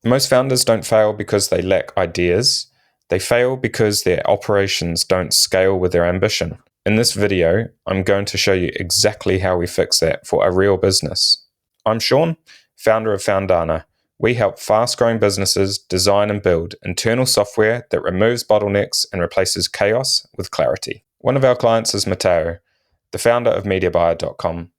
Most founders don't fail because they lack ideas. They fail because their operations don't scale with their ambition. In this video, I'm going to show you exactly how we fix that for a real business. I'm Sean, founder of Foundana. We help fast-growing businesses design and build internal software that removes bottlenecks and replaces chaos with clarity. One of our clients is Matteo, the founder of MediaBuyer.com,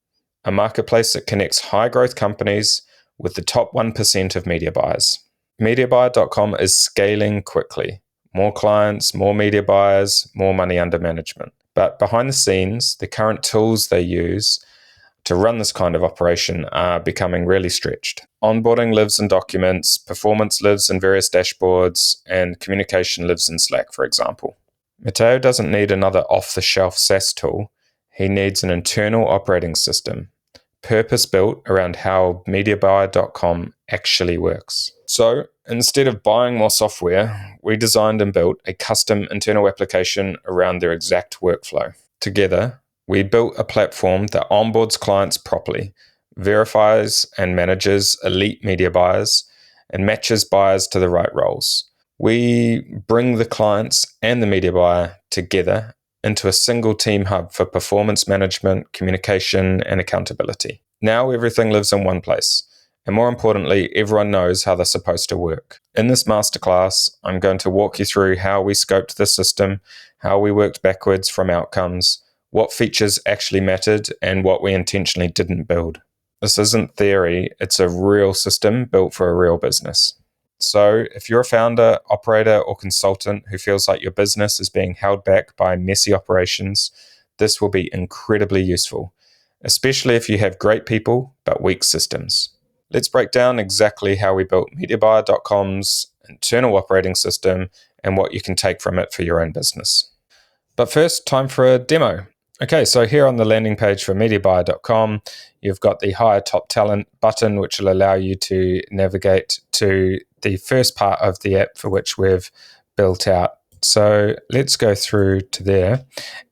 a marketplace that connects high-growth companies with the top 1% of media buyers. MediaBuyer.com is scaling quickly. More clients, more media buyers, more money under management. But behind the scenes, the current tools they use to run this kind of operation are becoming really stretched. Onboarding lives in documents, performance lives in various dashboards, and communication lives in Slack, for example. Matteo doesn't need another off-the-shelf SaaS tool. He needs an internal operating system, purpose-built around how MediaBuyer.com actually works. So instead of buying more software, we designed and built a custom internal application around their exact workflow. Together, we built a platform that onboards clients properly, verifies and manages elite media buyers, and matches buyers to the right roles. We bring the clients and the media buyer together into a single team hub for performance management, communication, and accountability. Now everything lives in one place. And more importantly, everyone knows how they're supposed to work. In this masterclass, I'm going to walk you through how we scoped the system, how we worked backwards from outcomes, what features actually mattered, and what we intentionally didn't build. This isn't theory, it's a real system built for a real business. So if you're a founder, operator, or consultant who feels like your business is being held back by messy operations, this will be incredibly useful, especially if you have great people but weak systems. Let's break down exactly how we built MediaBuyer.com's internal operating system and what you can take from it for your own business. But first, time for a demo. Okay, so here on the landing page for MediaBuyer.com, you've got the Hire Top Talent button, which will allow you to navigate to the first part of the app for which we've built out. So let's go through to there,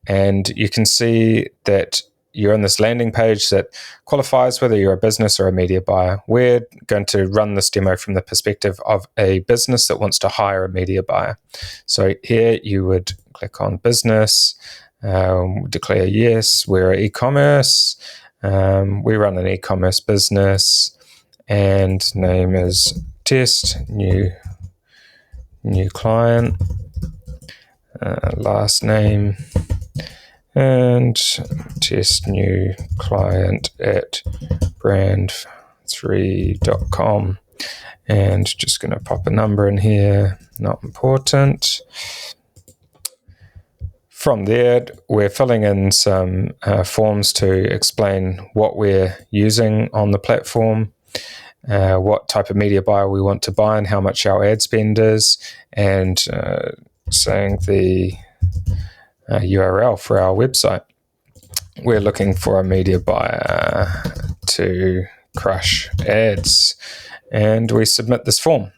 and you can see that you're on this landing page that qualifies whether you're a business or a media buyer. We're going to run this demo from the perspective of a business that wants to hire a media buyer. So here you would click on business, declare yes, we're e-commerce, we run an e-commerce business, and name is test, new client, last name, and test new client at brand3.com, and just going to pop a number in here, not important. From there, we're filling in some forms to explain what we're using on the platform, what type of media buyer we want to buy and how much our ad spend is, and saying the URL for our website. We're looking for a media buyer to crush ads, and we submit this form.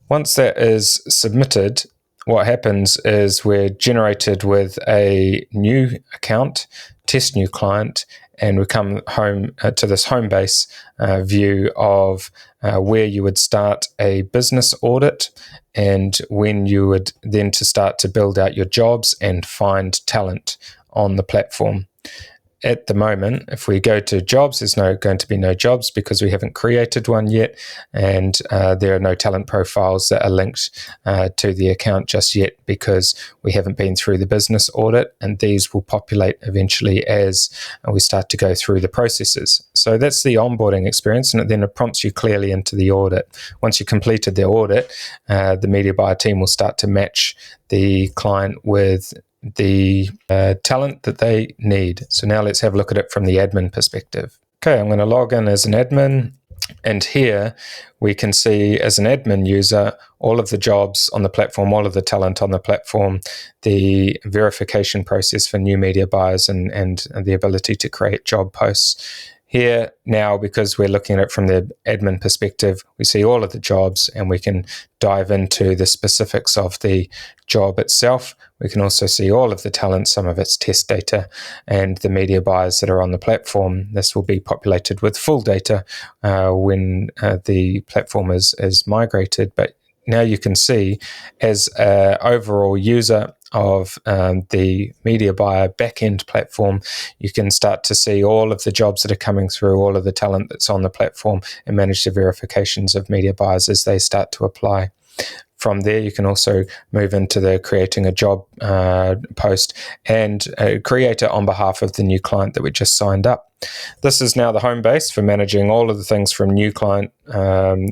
Once that is submitted, what happens is we're generated with a new account, test new client, and we come home to this home base view of where you would start a business audit and when you would then to start to build out your jobs and find talent on the platform. At the moment, if we go to jobs, there's going to be no jobs because we haven't created one yet, and there are no talent profiles that are linked to the account just yet because we haven't been through the business audit, and these will populate eventually as we start to go through the processes. So that's the onboarding experience, and then it prompts you clearly into the audit. Once you've completed the audit, the media buyer team will start to match the client with the talent that they need. So now let's have a look at it from the admin perspective. Okay, I'm going to log in as an admin, and here we can see as an admin user all of the jobs on the platform, all of the talent on the platform, the verification process for new media buyers, and the ability to create job posts. Here now, because we're looking at it from the admin perspective, we see all of the jobs and we can dive into the specifics of the job itself. We can also see all of the talent, some of its test data, and the media buyers that are on the platform. This will be populated with full data when the platform is migrated. But now you can see, as an overall user of the media buyer backend platform, you can start to see all of the jobs that are coming through, all of the talent that's on the platform, and manage the verifications of media buyers as they start to apply. From there, you can also move into the creating a job post and create it on behalf of the new client that we just signed up. This is now the home base for managing all of the things from new client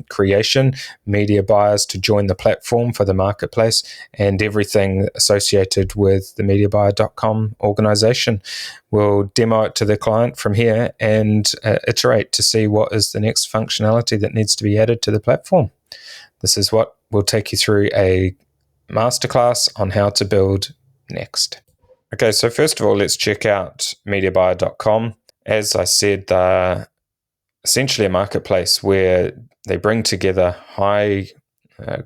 creation, media buyers to join the platform for the marketplace, and everything associated with the mediabuyer.com organization. We'll demo it to the client from here and iterate to see what is the next functionality that needs to be added to the platform. This is what we'll take you through a masterclass on how to build next. Okay, so first of all, let's check out mediabuyer.com. As I said, they're essentially a marketplace where they bring together high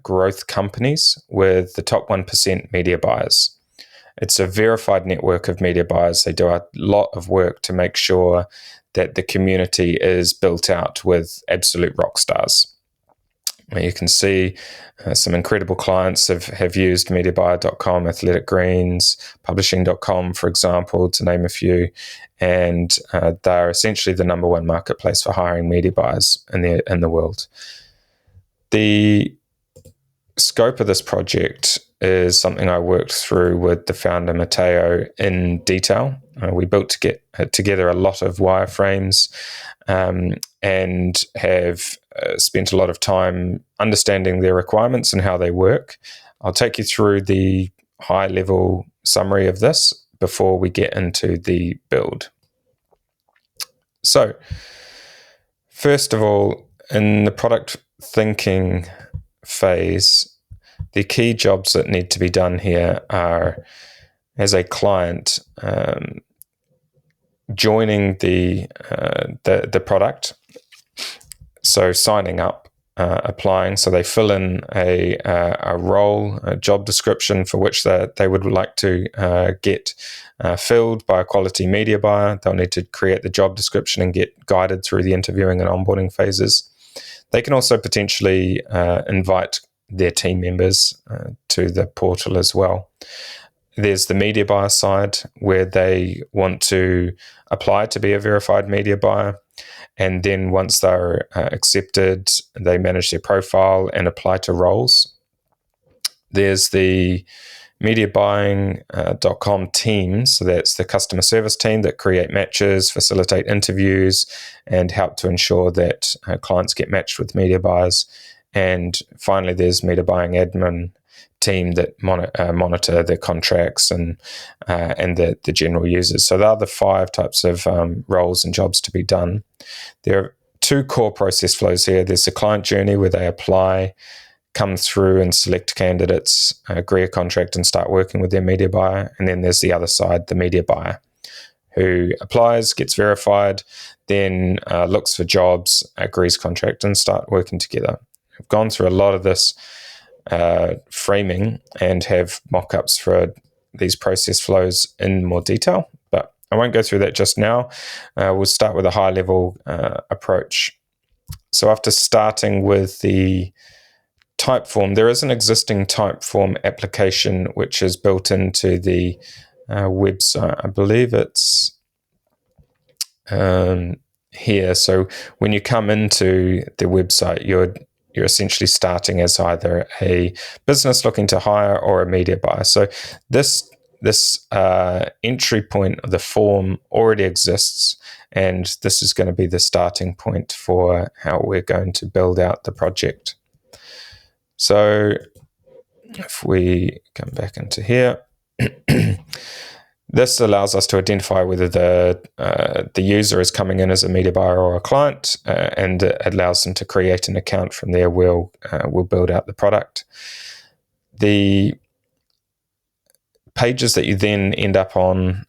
growth companies with the top 1% media buyers. It's a verified network of media buyers. They do a lot of work to make sure that the community is built out with absolute rock stars. You can see some incredible clients have used mediabuyer.com, Athletic Greens, publishing.com, for example, to name a few. And they're essentially the number one marketplace for hiring media buyers in the world. The scope of this project is something I worked through with the founder, Matteo, in detail. We built together a lot of wireframes and have spent a lot of time understanding their requirements and how they work. I'll take you through the high-level summary of this before we get into the build. So, first of all, in the product thinking phase, the key jobs that need to be done here are, as a client, joining the product. So signing up, applying. So they fill in a role, a job description for which they would like to get filled by a quality media buyer. They'll need to create the job description and get guided through the interviewing and onboarding phases. They can also potentially invite their team members to the portal as well. There's the media buyer side where they want to apply to be a verified media buyer. And then once they're accepted, they manage their profile and apply to roles. There's the mediabuying.com team. So that's the customer service team that create matches, facilitate interviews, and help to ensure that clients get matched with media buyers. And finally, there's media buying admin team that monitor the contracts and the general users. So there are the 5 types of roles and jobs to be done. There are 2 core process flows here. There's the client journey where they apply, come through and select candidates, agree a contract and start working with their media buyer. And then there's the other side, the media buyer, who applies, gets verified, then looks for jobs, agrees contract and start working together. I've gone through a lot of this framing and have mock-ups for these process flows in more detail, but I won't go through that just now. We'll start with a high-level approach. So after starting with the type form, there is an existing type form application which is built into the website. I believe it's here. So when you come into the website, you're essentially starting as either a business looking to hire or a media buyer. So this entry point of the form already exists, and this is going to be the starting point for how we're going to build out the project. So if we come back into here, this allows us to identify whether the user is coming in as a media buyer or a client, and it allows them to create an account. From there, we'll build out the product. The pages that you then end up on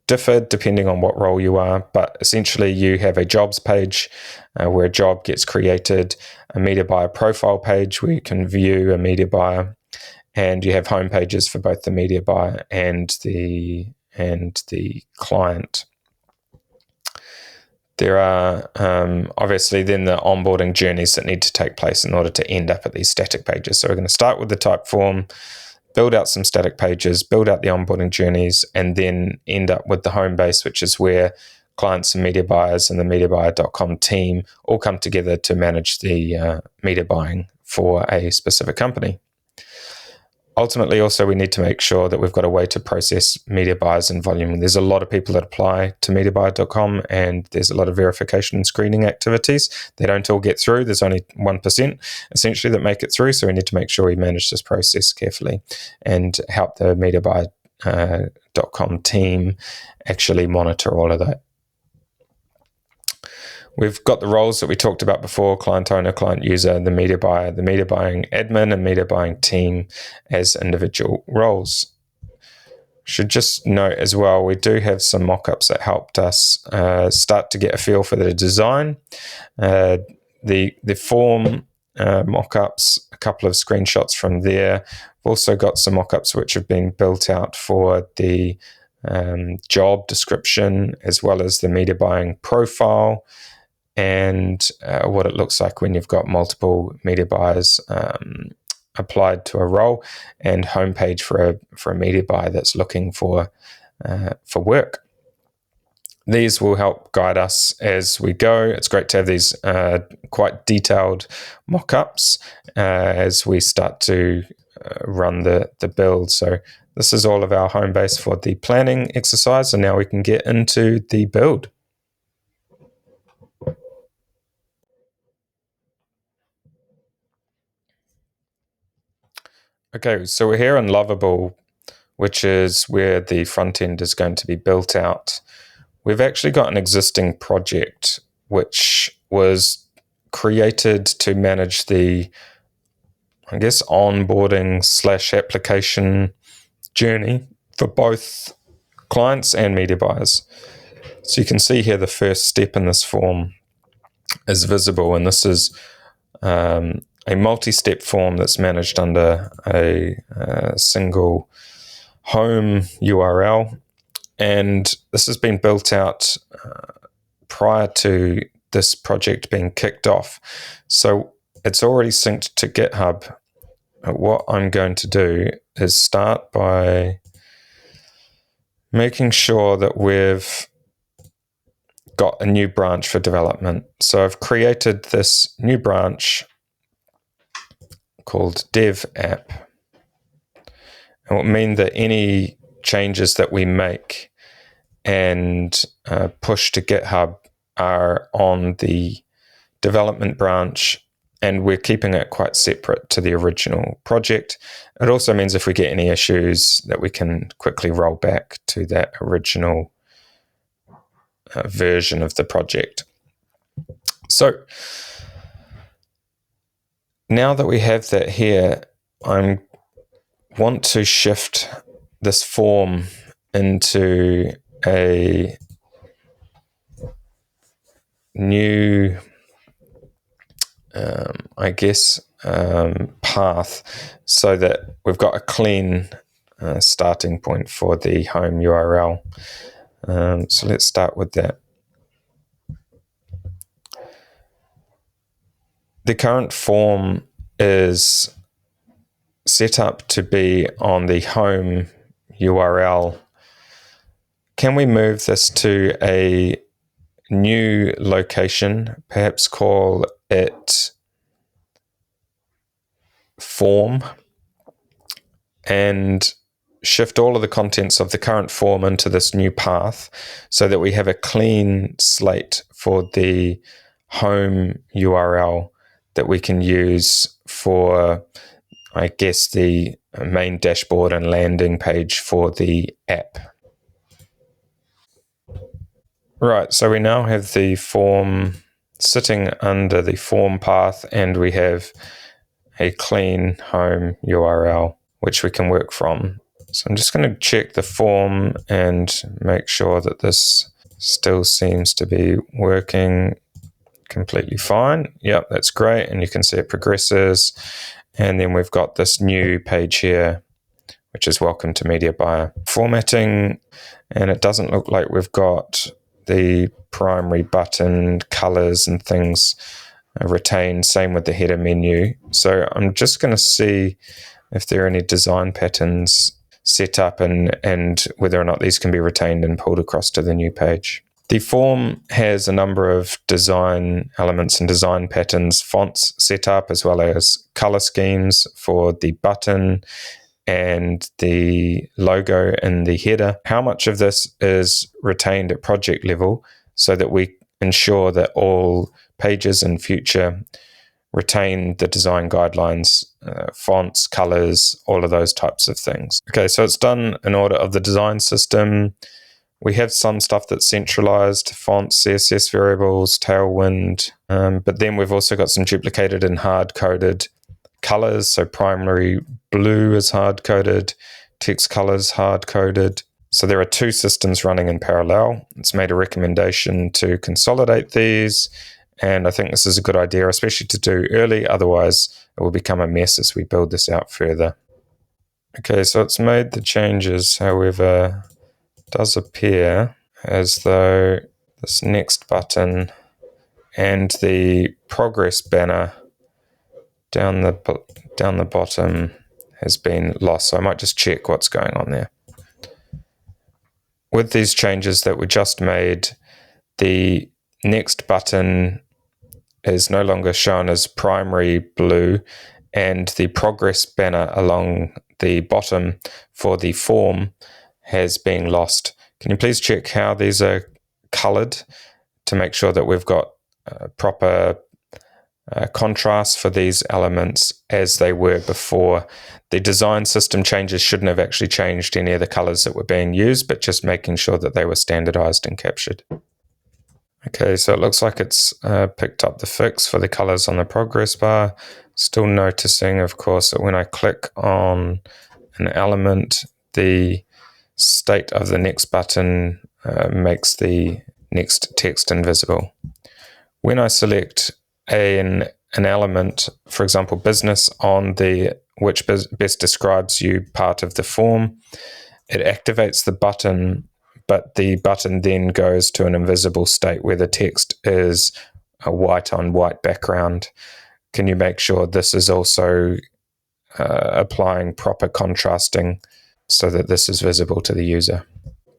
differ depending on what role you are, but essentially you have a jobs page where a job gets created, a media buyer profile page where you can view a media buyer, and you have home pages for both the media buyer and the client. There are obviously then the onboarding journeys that need to take place in order to end up at these static pages. So we're going to start with the type form, build out some static pages, build out the onboarding journeys, and then end up with the home base, which is where clients and media buyers and the mediabuyer.com team all come together to manage the media buying for a specific company. Ultimately, also, we need to make sure that we've got a way to process media buyers in volume. There's a lot of people that apply to mediabuyer.com, and there's a lot of verification and screening activities. They don't all get through. There's only 1% essentially that make it through. So we need to make sure we manage this process carefully and help the mediabuyer.com team actually monitor all of that. We've got the roles that we talked about before: client owner, client user, the media buyer, the media buying admin, and media buying team as individual roles. Should just note as well, we do have some mock-ups that helped us start to get a feel for the design. The form mock-ups, a couple of screenshots from there. We've also got some mock-ups which have been built out for the job description, as well as the media buying profile, and what it looks like when you've got multiple media buyers applied to a role, and homepage for a media buyer that's looking for work. These will help guide us as we go. It's great to have these quite detailed mock-ups as we start to run the build. So this is all of our home base for the planning exercise, and now we can get into the build. Okay, so we're here in Lovable, which is where the front end is going to be built out. We've actually got an existing project which was created to manage the, I guess, onboarding / application journey for both clients and media buyers. So you can see here the first step in this form is visible, and this is a multi-step form that's managed under a single home URL, and this has been built out prior to this project being kicked off. So it's already synced to GitHub. What I'm going to do is start by making sure that we've got a new branch for development. So I've created this new branch called dev app. It will mean that any changes that we make and push to GitHub are on the development branch, and we're keeping it quite separate to the original project. It also means if we get any issues that we can quickly roll back to that original version of the project. So now that we have that here, I want to shift this form into a new, path, so that we've got a clean starting point for the home URL. So let's start with that. The current form is set up to be on the home URL. Can we move this to a new location, perhaps call it form, and shift all of the contents of the current form into this new path so that we have a clean slate for the home URL that we can use for, I guess, the main dashboard and landing page for the app. Right, so we now have the form sitting under the form path, and we have a clean home URL which we can work from. So I'm just going to check the form and make sure that this still seems to be working completely fine. Yep, that's great. And you can see it progresses. And then we've got this new page here, which is welcome to media buyer. Formatting, and it doesn't look like we've got the primary button colors and things retained. Same with the header menu. So I'm just going to see if there are any design patterns set up and whether or not these can be retained and pulled across to the new page. The form has a number of design elements and design patterns, fonts set up, as well as color schemes for the button and the logo in the header. How much of this is retained at project level so that we ensure that all pages in future retain the design guidelines, fonts, colors, all of those types of things. Okay, so it's done in order of the design system. We have some stuff that's centralized, fonts, CSS variables, Tailwind, but then we've also got some duplicated and hard-coded colors. So primary blue is hard-coded, text colors hard-coded. So there are two systems running in parallel. It's made a recommendation to consolidate these, and I think this is a good idea, especially to do early. Otherwise, it will become a mess as we build this out further. Okay, so it's made the changes. However, it does appear as though this next button and the progress banner down the bottom has been lost. So I might just check what's going on there. With these changes that were just made, the next button is no longer shown as primary blue, and the progress banner along the bottom for the form has been lost. Can you please check how these are colored to make sure that we've got proper contrast for these elements as they were before? The design system changes shouldn't have actually changed any of the colors that were being used, but just making sure that they were standardized and captured. Okay, so it looks like it's picked up the fix for the colors on the progress bar. Still noticing, of course, that when I click on an element, the state of the next button makes the next text invisible. When I select an element, for example, business, on the which best describes you part of the form, it activates the button, but the button then goes to an invisible state where the text is a white on white background. Can you make sure this is also applying proper contrasting so that this is visible to the user?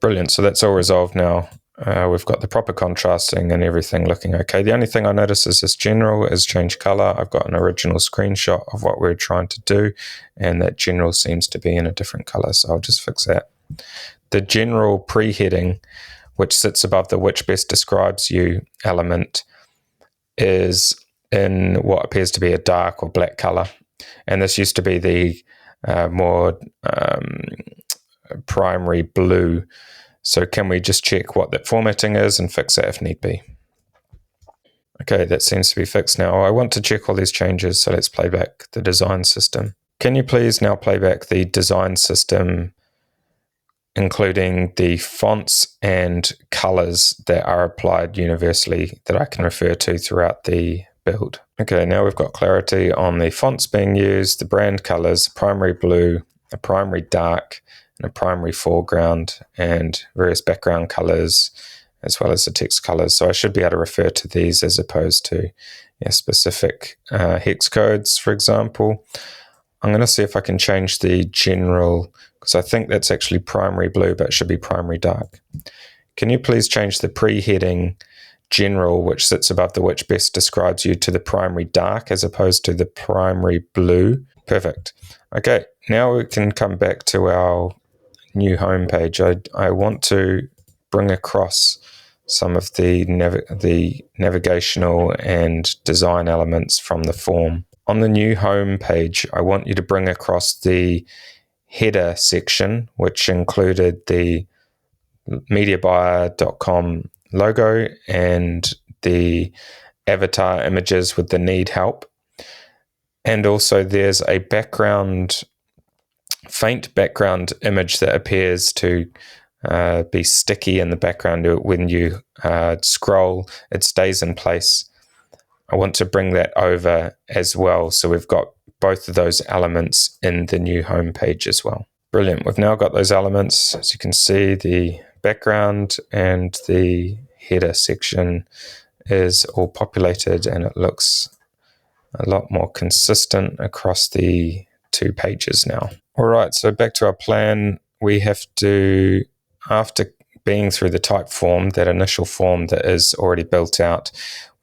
Brilliant. So that's all resolved now. We've got the proper contrasting and everything looking okay. The only thing I notice is this general is change color. I've got an original screenshot of what we're trying to do, and that general seems to be in a different color. So I'll just fix that. The general pre-heading, which sits above the which best describes you element, is in what appears to be a dark or black color. And this used to be the more primary blue. So can we just check what that formatting is and fix that if need be? Okay, that seems to be fixed now. I want to check all these changes, so let's play back the design system. Can you please now play back the design system, including the fonts and colors that are applied universally that I can refer to throughout the build? Okay, now we've got clarity on the fonts being used, the brand colors, primary blue, a primary dark, and a primary foreground, and various background colors, as well as the text colors. So I should be able to refer to these as opposed to specific hex codes, for example. I'm going to see if I can change the general, because I think that's actually primary blue, but it should be primary dark. Can you please change the pre-heading general, which sits above the which best describes you, to the primary dark as opposed to the primary blue? Perfect. Okay, now we can come back to our new home page. I want to bring across some of the navigational and design elements from the form. On the new home page, I want you to bring across the header section, which included the mediabuyer.com logo and the avatar images with the need help. And also there's a background faint background image that appears to be sticky in the background. When you scroll, it stays in place. I want to bring that over as well, so we've got both of those elements in the new home page as well. Brilliant. We've now got those elements. As you can see, the background and the header section is all populated, and it looks a lot more consistent across the two pages now. All right, so back to our plan. We have to, after being through the type form, that initial form that is already built out,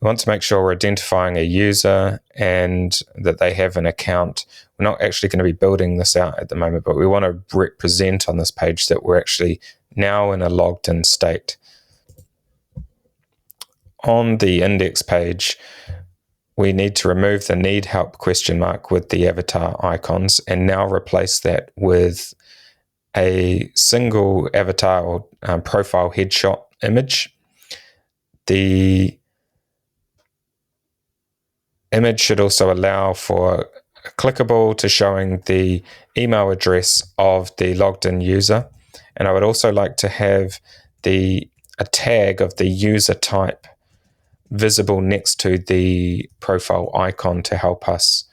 we want to make sure we're identifying a user and that they have an account. We're not actually going to be building this out at the moment, but we want to represent on this page that we're actually now in a logged in state. On the index page, we need to remove the need help question mark with the avatar icons and now replace that with a single avatar or profile headshot image. The image should also allow for a clickable to showing the email address of the logged in user. And I would also like to have a tag of the user type visible next to the profile icon to help us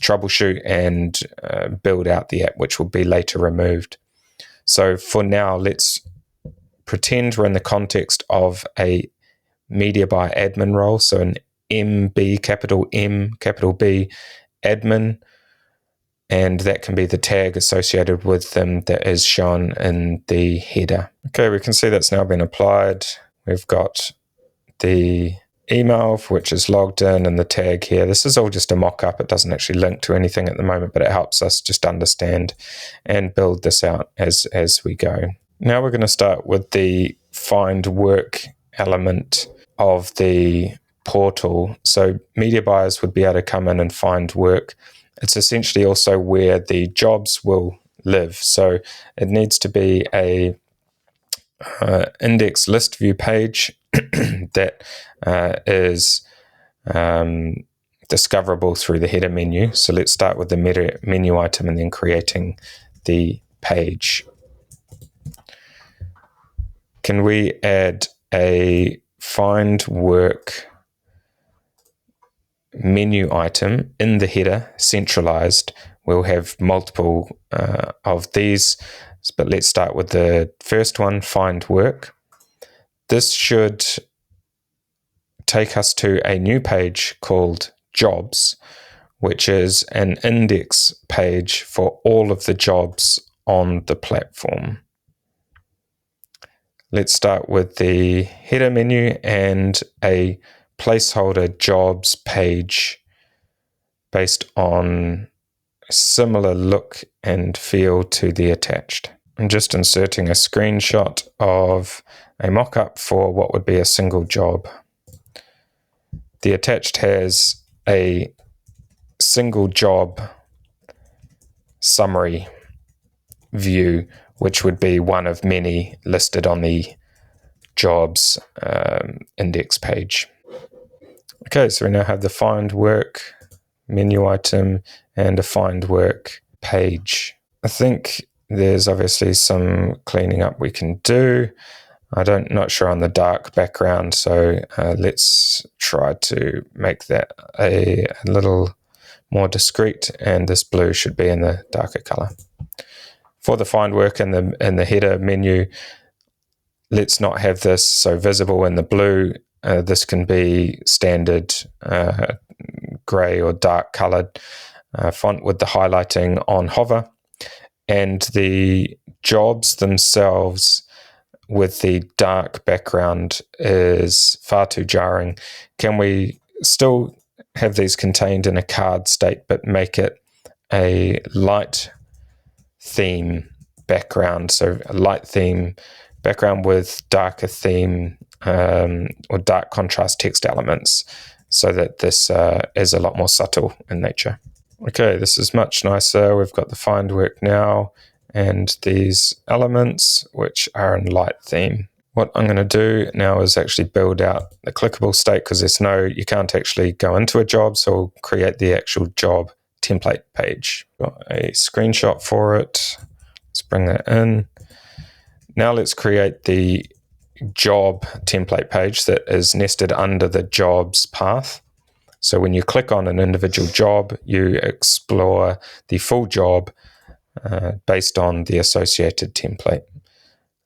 troubleshoot and build out the app, which will be later removed. So for now, let's pretend we're in the context of a media buyer admin role, so an MB, capital M, capital B admin, and that can be the tag associated with them that is shown in the header. Okay, we can see that's now been applied. We've got the email, which is logged in, and the tag here. This is all just a mock-up. It doesn't actually link to anything at the moment, but it helps us just understand and build this out as we go. Now we're going to start with the find work element of the portal. So media buyers would be able to come in and find work. It's essentially also where the jobs will live. So it needs to be a index list view page that is discoverable through the header menu. So let's start with the menu item and then creating the page. Can we add a find work menu item in the header, centralized? We'll have multiple of these, but let's start with the first one, find work. This should take us to a new page called jobs, which is an index page for all of the jobs on the platform. Let's start with the header menu and a placeholder jobs page based on a similar look and feel to the attached. I'm just inserting a screenshot of a mock-up for what would be a single job. The attached has a single job summary view, which would be one of many listed on the jobs index page. Okay, so we now have the find work menu item and a find work page. I think there's obviously some cleaning up we can do. I'm not sure on the dark background, so let's try to make that a little more discreet, and this blue should be in the darker color. For the find work in the header menu, let's not have this so visible in the blue. This can be standard gray or dark colored font with the highlighting on hover, and the jobs themselves with the dark background is far too jarring. Can we still have these contained in a card state but make it a light theme background? So a light theme background with darker theme or dark contrast text elements, so that this is a lot more subtle in nature. Okay, this is much nicer. We've got the find work now and these elements which are in light theme. What I'm going to do now is actually build out the clickable state, because you can't actually go into a job, so we'll create the actual job template page. Got a screenshot for it. Let's bring that in. Now let's create the job template page that is nested under the jobs path. So when you click on an individual job, you explore the full job based on the associated template.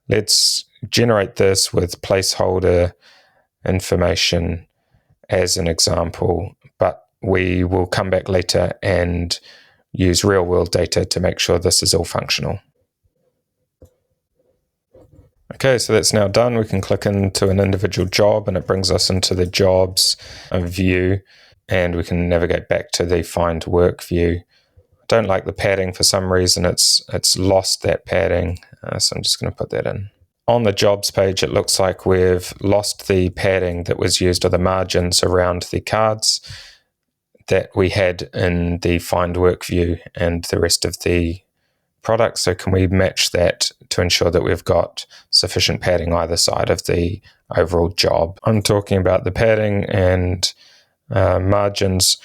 Let's generate this with placeholder information as an example, but we will come back later and use real-world data to make sure this is all functional. Okay, so that's now done. We can click into an individual job and it brings us into the jobs view, and we can navigate back to the find work view. I don't like the padding for some reason. It's lost that padding, so I'm just going to put that in. On the jobs page, it looks like we've lost the padding that was used, or the margins around the cards that we had in the find work view and the rest of the product. So can we match that to ensure that we've got sufficient padding either side of the overall job? I'm talking about the padding and margins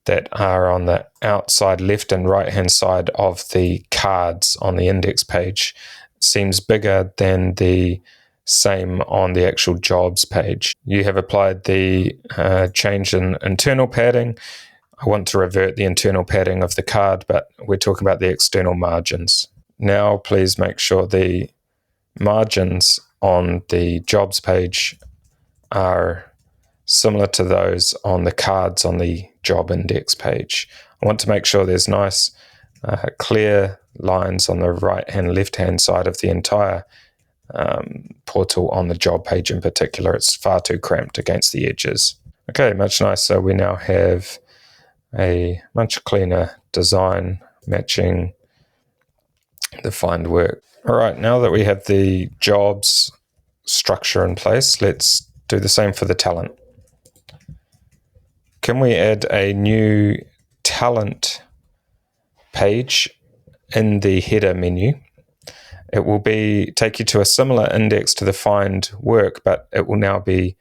that are on the outside left and right hand side of the cards on the index page seems bigger than the same on the actual jobs page. You have applied the change in internal padding. I want to revert the internal padding of the card, but we're talking about the external margins. Now, please make sure the margins on the jobs page are similar to those on the cards on the job index page. I want to make sure there's nice, clear lines on the right and left hand side of the entire portal on the job page in particular. It's far too cramped against the edges. Okay, much nicer. We now have a much cleaner design matching the find work. All right, now that we have the jobs structure in place, let's do the same for the talent. Can we add a new talent page in the header menu? It will take you to a similar index to the find work, but it will now be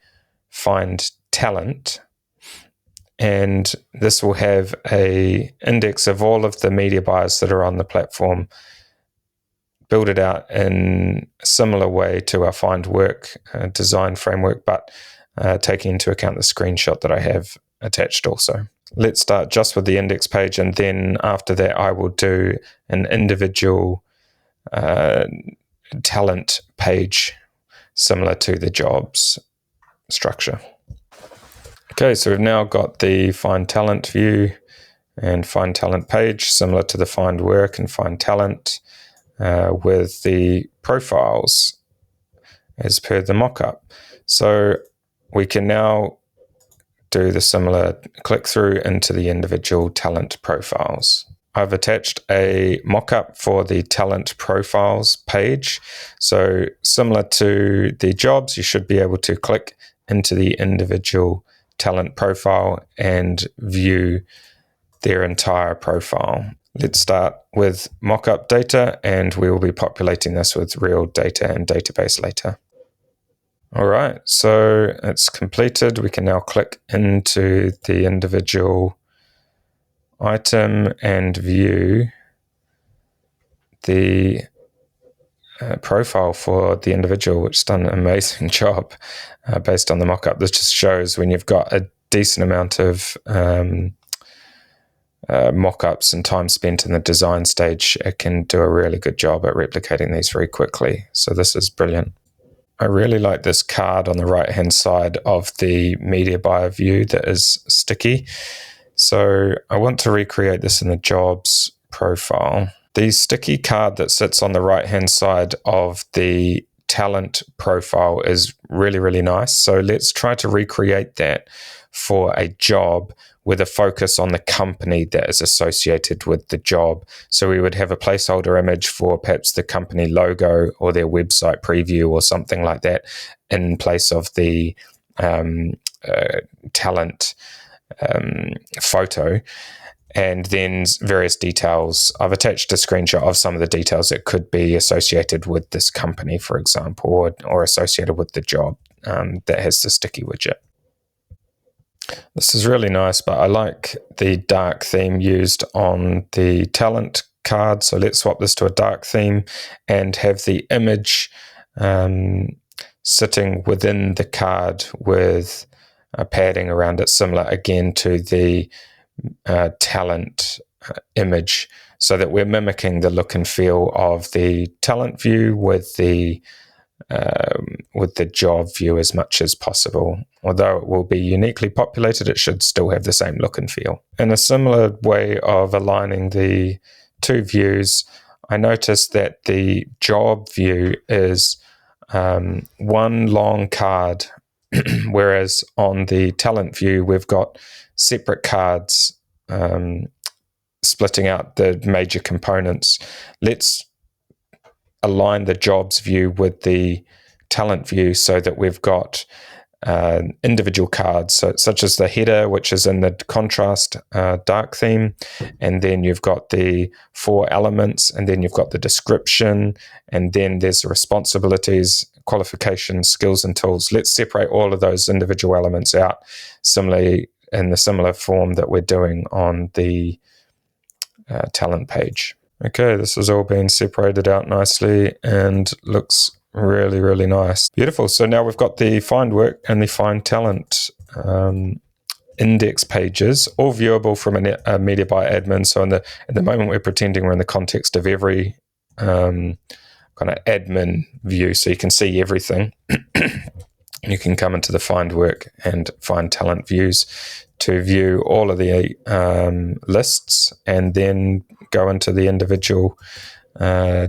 find talent. And this will have a index of all of the media buyers that are on the platform, build it out in a similar way to our find work design framework, but taking into account the screenshot that I have attached also. Let's start just with the index page, and then after that I will do an individual talent page similar to the jobs structure. Okay, so we've now got the find talent view and find talent page similar to the find work and find talent with the profiles as per the mock-up. So we can now do the similar click through into the individual talent profiles. I've attached a mock-up for the talent profiles page. So similar to the jobs, you should be able to click into the individual talent profile and view their entire profile. Let's start with mock-up data, and we will be populating this with real data and database later. All right, so it's completed. We can now click into the individual item and view the profile for the individual, which has done an amazing job based on the mock-up. This just shows when you've got a decent amount of mock-ups and time spent in the design stage, it can do a really good job at replicating these very quickly. So this is brilliant. I really like this card on the right-hand side of the media buyer view that is sticky. So I want to recreate this in the jobs profile. The sticky card that sits on the right-hand side of the talent profile is really, really nice. So let's try to recreate that for a job with a focus on the company that is associated with the job. So we would have a placeholder image for perhaps the company logo or their website preview or something like that in place of the talent photo. And then various details. I've attached a screenshot of some of the details that could be associated with this company, for example, or associated with the job that has the sticky widget. This is really nice, but I like the dark theme used on the talent card. So let's swap this to a dark theme and have the image sitting within the card with padding around it, similar again to the talent image, so that we're mimicking the look and feel of the talent view with the job view as much as possible. Although it will be uniquely populated, it should still have the same look and feel. In a similar way of aligning the two views, I noticed that the job view is one long card, whereas on the talent view, we've got separate cards splitting out the major components. Let's align the jobs view with the talent view so that we've got individual cards, so, such as the header, which is in the contrast dark theme, and then you've got the 4 elements, and then you've got the description, and then there's the responsibilities, qualifications, skills, and tools. Let's separate all of those individual elements out similarly in the similar form that we're doing on the talent page. Okay, this has all been separated out nicely and looks really, really nice. Beautiful. So now we've got the find work and the find talent index pages, all viewable from a media buyer admin. So at the moment, we're pretending we're in the context of every kind of admin view, so you can see everything. You can come into the find work and find talent views to view all of the lists, and then go into the individual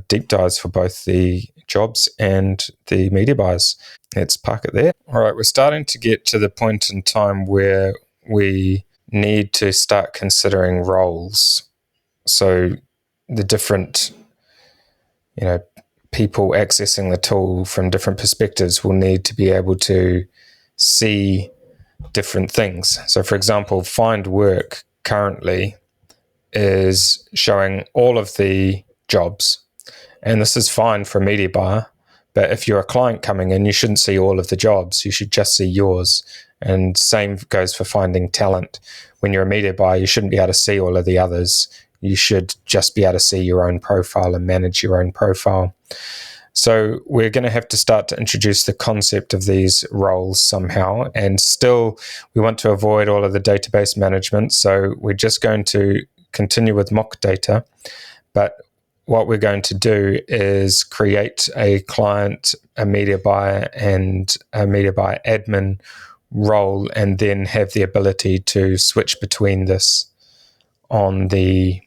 deep dives for both the jobs and the media buyers. Let's park it there. All right, we're starting to get to the point in time where we need to start considering roles. So the different, people accessing the tool from different perspectives will need to be able to see different things. So for example, find work currently is showing all of the jobs, and this is fine for a media buyer, but if you're a client coming in, you shouldn't see all of the jobs, you should just see yours. And same goes for finding talent. When you're a media buyer, you shouldn't be able to see all of the others, you should just be able to see your own profile and manage your own profile. So we're going to have to start to introduce the concept of these roles somehow, and still we want to avoid all of the database management, so we're just going to continue with mock data. But what we're going to do is create a client, a media buyer, and a media buyer admin role, and then have the ability to switch between this on the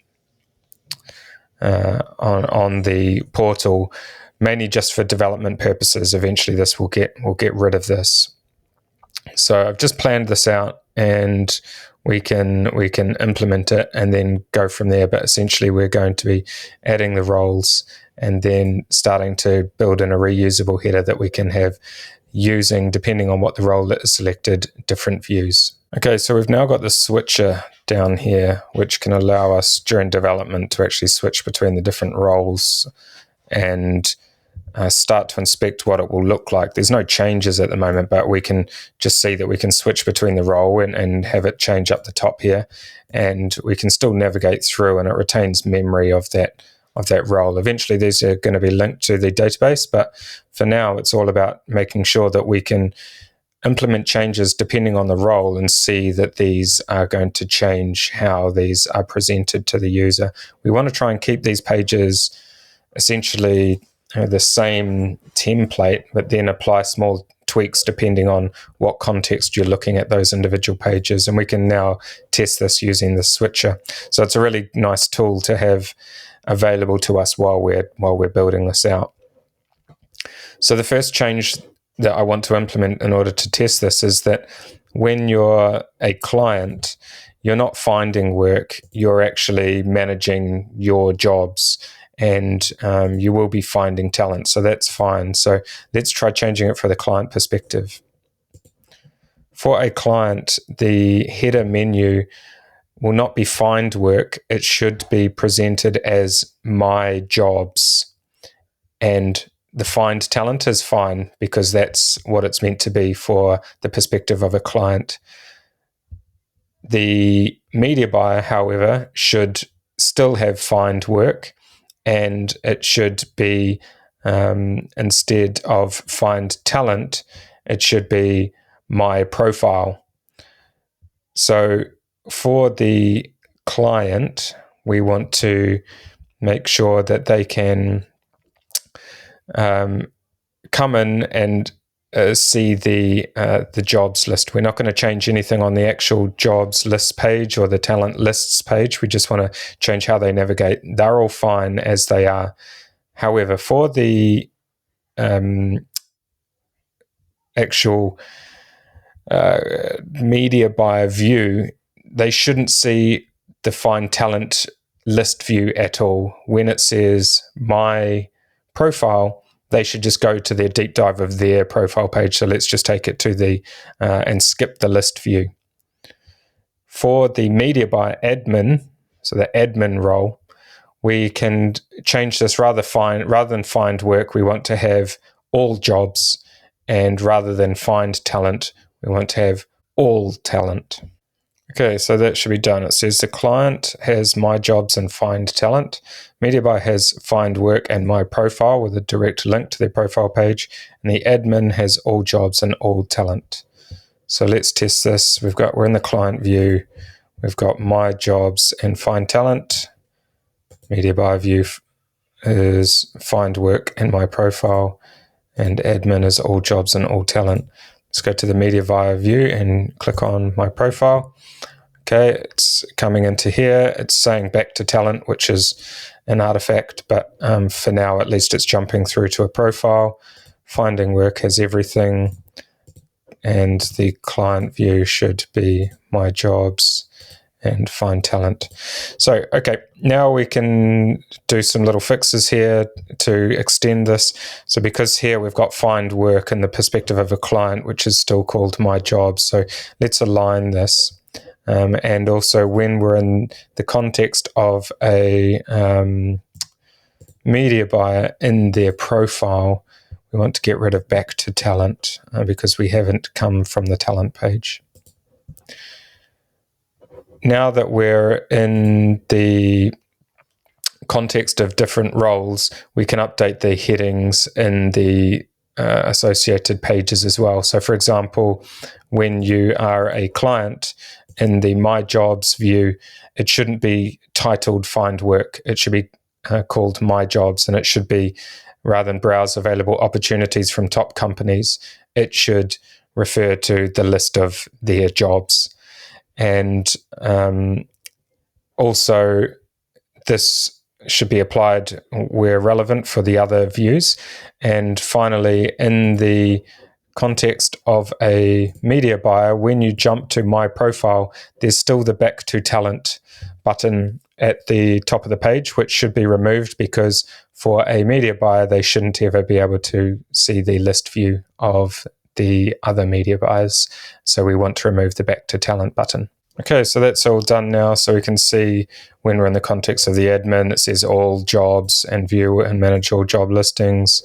portal, mainly just for development purposes. Eventually this will get rid of this. So I've just planned this out, and we can implement it and then go from there. But essentially we're going to be adding the roles and then starting to build in a reusable header that we can have using, depending on what the role that is selected, different views. Okay, so we've now got the switcher down here, which can allow us during development to actually switch between the different roles and start to inspect what it will look like. There's no changes at the moment, but we can just see that we can switch between the role and have it change up the top here, and we can still navigate through, and it retains memory of that role. Eventually these are going to be linked to the database, but for now it's all about making sure that we can implement changes depending on the role and see that these are going to change how these are presented to the user. We want to try and keep these pages essentially the same template, but then apply small tweaks depending on what context you're looking at those individual pages. And we can now test this using the switcher. So it's a really nice tool to have available to us while we're building this out. So the first change that I want to implement in order to test this is that when you're a client, you're not finding work, you're actually managing your jobs, and you will be finding talent. So that's fine. So let's try changing it for the client perspective. For a client, the header menu will not be find work. It should be presented as my jobs, and the find talent is fine because that's what it's meant to be for the perspective of a client. The media buyer, however, should still have find work, and it should be, instead of find talent, it should be my profile. So for the client, we want to make sure that they can come in and see the jobs list. We're not going to change anything on the actual jobs list page or the talent lists page. We just want to change how they navigate. They're all fine as they are. However, for the actual media buyer view, they shouldn't see the find talent list view at all. When it says my profile, they should just go to their deep dive of their profile page. So let's just take it to the and skip the list view. For the media buyer admin, so the admin role, we can change this rather than find work, we want to have all jobs, and rather than find talent, we want to have all talent. Okay, so that should be done. It says the client has my jobs and find talent. Media buyer has find work and my profile with a direct link to their profile page. And the admin has all jobs and all talent. So let's test this. We're in the client view. We've got my jobs and find talent. Media buyer view is find work and my profile. And admin is all jobs and all talent. Let's go to the media buyer view and click on my profile. Okay, it's coming into here. It's saying back to talent, which is an artifact, but for now, at least it's jumping through to a profile. Finding work has everything, and the client view should be my jobs and find talent. So, okay, now we can do some little fixes here to extend this. So because here we've got find work in the perspective of a client, which is still called my jobs. So let's align this. And also when we're in the context of a media buyer in their profile, we want to get rid of back to talent because we haven't come from the talent page. Now that we're in the context of different roles, we can update the headings in the associated pages as well. So for example, when you are a client, in the My Jobs view, it shouldn't be titled Find Work. It should be called My Jobs, and it should be, rather than browse available opportunities from top companies, it should refer to the list of their jobs. And also, this should be applied where relevant for the other views. And finally, in the context of a media buyer, when you jump to my profile, there's still the back to talent button at the top of the page, which should be removed because for a media buyer, they shouldn't ever be able to see the list view of the other media buyers. So we want to remove the back to talent button. Okay, so that's all done now. So we can see when we're in the context of the admin, it says all jobs and view and manage all job listings.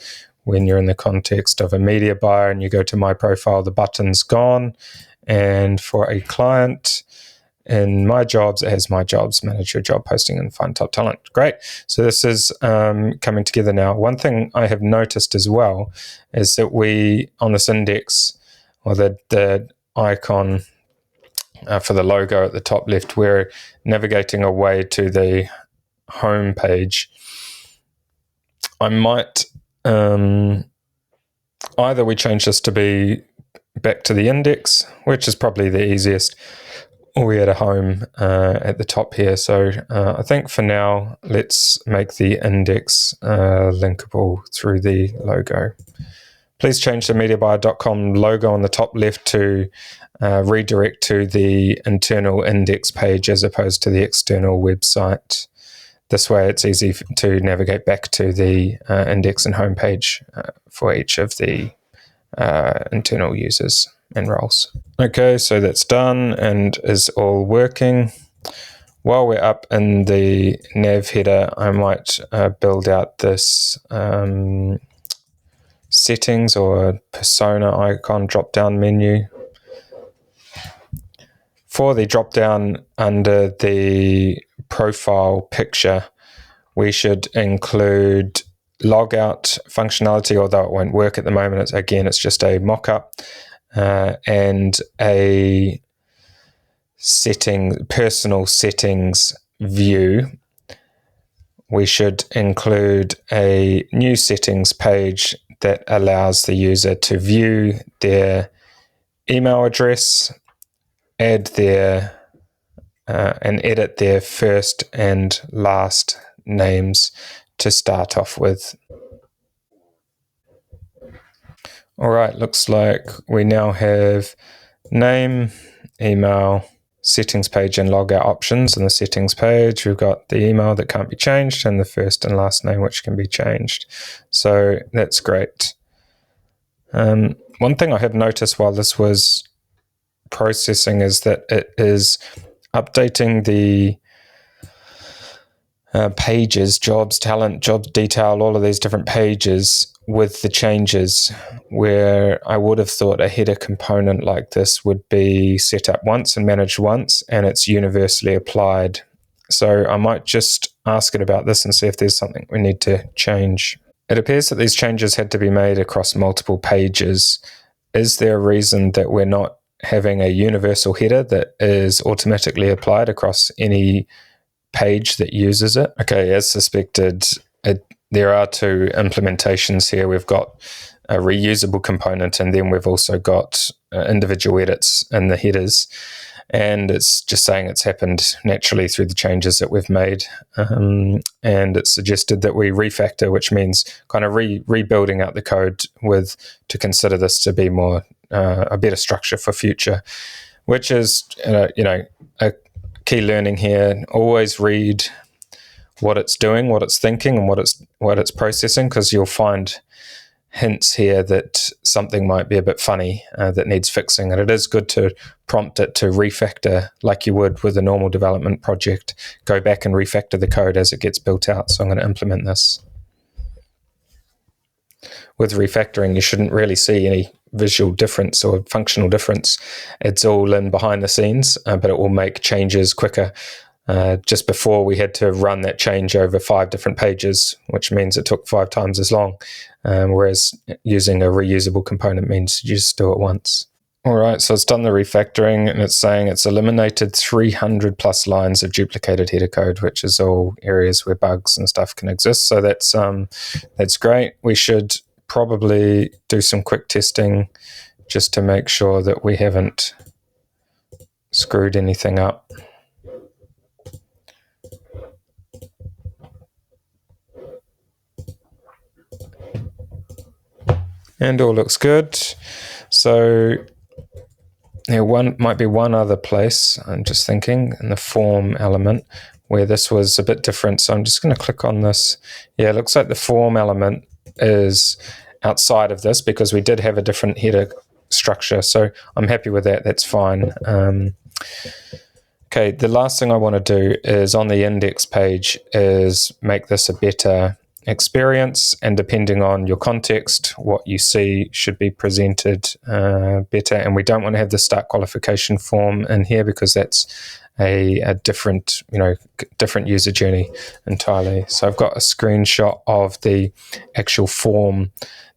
When you're in the context of a media buyer and you go to my profile, the button's gone. And for a client, in my jobs, it has my jobs, manage your job posting and find top talent. Great. So this is coming together now. One thing I have noticed as well is that we, on this index, or the icon for the logo at the top left, we're navigating away to the home page. I might either we change this to be back to the index, which is probably the easiest, or we add a home at the top here. So I think for now, let's make the index linkable through the logo. Please change the mediabuyer.com logo on the top left to redirect to the internal index page as opposed to the external website. This way, it's easy to navigate back to the index and homepage for each of the internal users and roles. Okay, so that's done and is all working. While we're up in the nav header, I might build out this settings or persona icon drop-down menu. For the drop down under the profile picture, we should include logout functionality, although it won't work at the moment. It's just a mock-up, and a personal settings view. We should include a new settings page that allows the user to view their email address, add their and edit their first and last names to start off with. All right, looks like we now have name, email, settings page, and logout options. In the settings page, we've got the email that can't be changed and the first and last name which can be changed. So that's great. One thing I have noticed while this was processing is that it is updating the pages, jobs, talent, job detail, all of these different pages with the changes, where I would have thought a header component like this would be set up once and managed once, and it's universally applied. So I might just ask it about this and see if there's something we need to change. It appears that these changes had to be made across multiple pages. Is there a reason that we're not having a universal header that is automatically applied across any page that uses it? Okay, as suspected, there are two implementations here. We've got a reusable component, and then we've also got individual edits in the headers, and it's just saying it's happened naturally through the changes that we've made, and it's suggested that we refactor, which means kind of rebuilding out the code to consider this to be more a better structure for future, which is a key learning here. Always read what it's doing, what it's thinking, and what it's processing, because you'll find hints here that something might be a bit funny that needs fixing, and it is good to prompt it to refactor like you would with a normal development project. Go back and refactor the code as it gets built out. So I'm going to implement this. With refactoring, you shouldn't really see any visual difference or functional difference. It's all in behind the scenes, but it will make changes quicker. Just before, we had to run that change over 5 different pages, which means it took 5 times as long, whereas using a reusable component means you just do it once. All right, so it's done the refactoring, and it's saying it's eliminated 300 plus lines of duplicated header code, which is all areas where bugs and stuff can exist. So that's great. We should probably do some quick testing just to make sure that we haven't screwed anything up. And all looks good. So there might be one other place, I'm just thinking, in the form element where this was a bit different. So I'm just going to click on this. Yeah, it looks like the form element is outside of this because we did have a different header structure. So I'm happy with that. That's fine. Okay, the last thing I want to do is on the index page is make this a better experience, and depending on your context, what you see should be presented better. And we don't want to have the start qualification form in here because that's a different user journey entirely. So I've got a screenshot of the actual form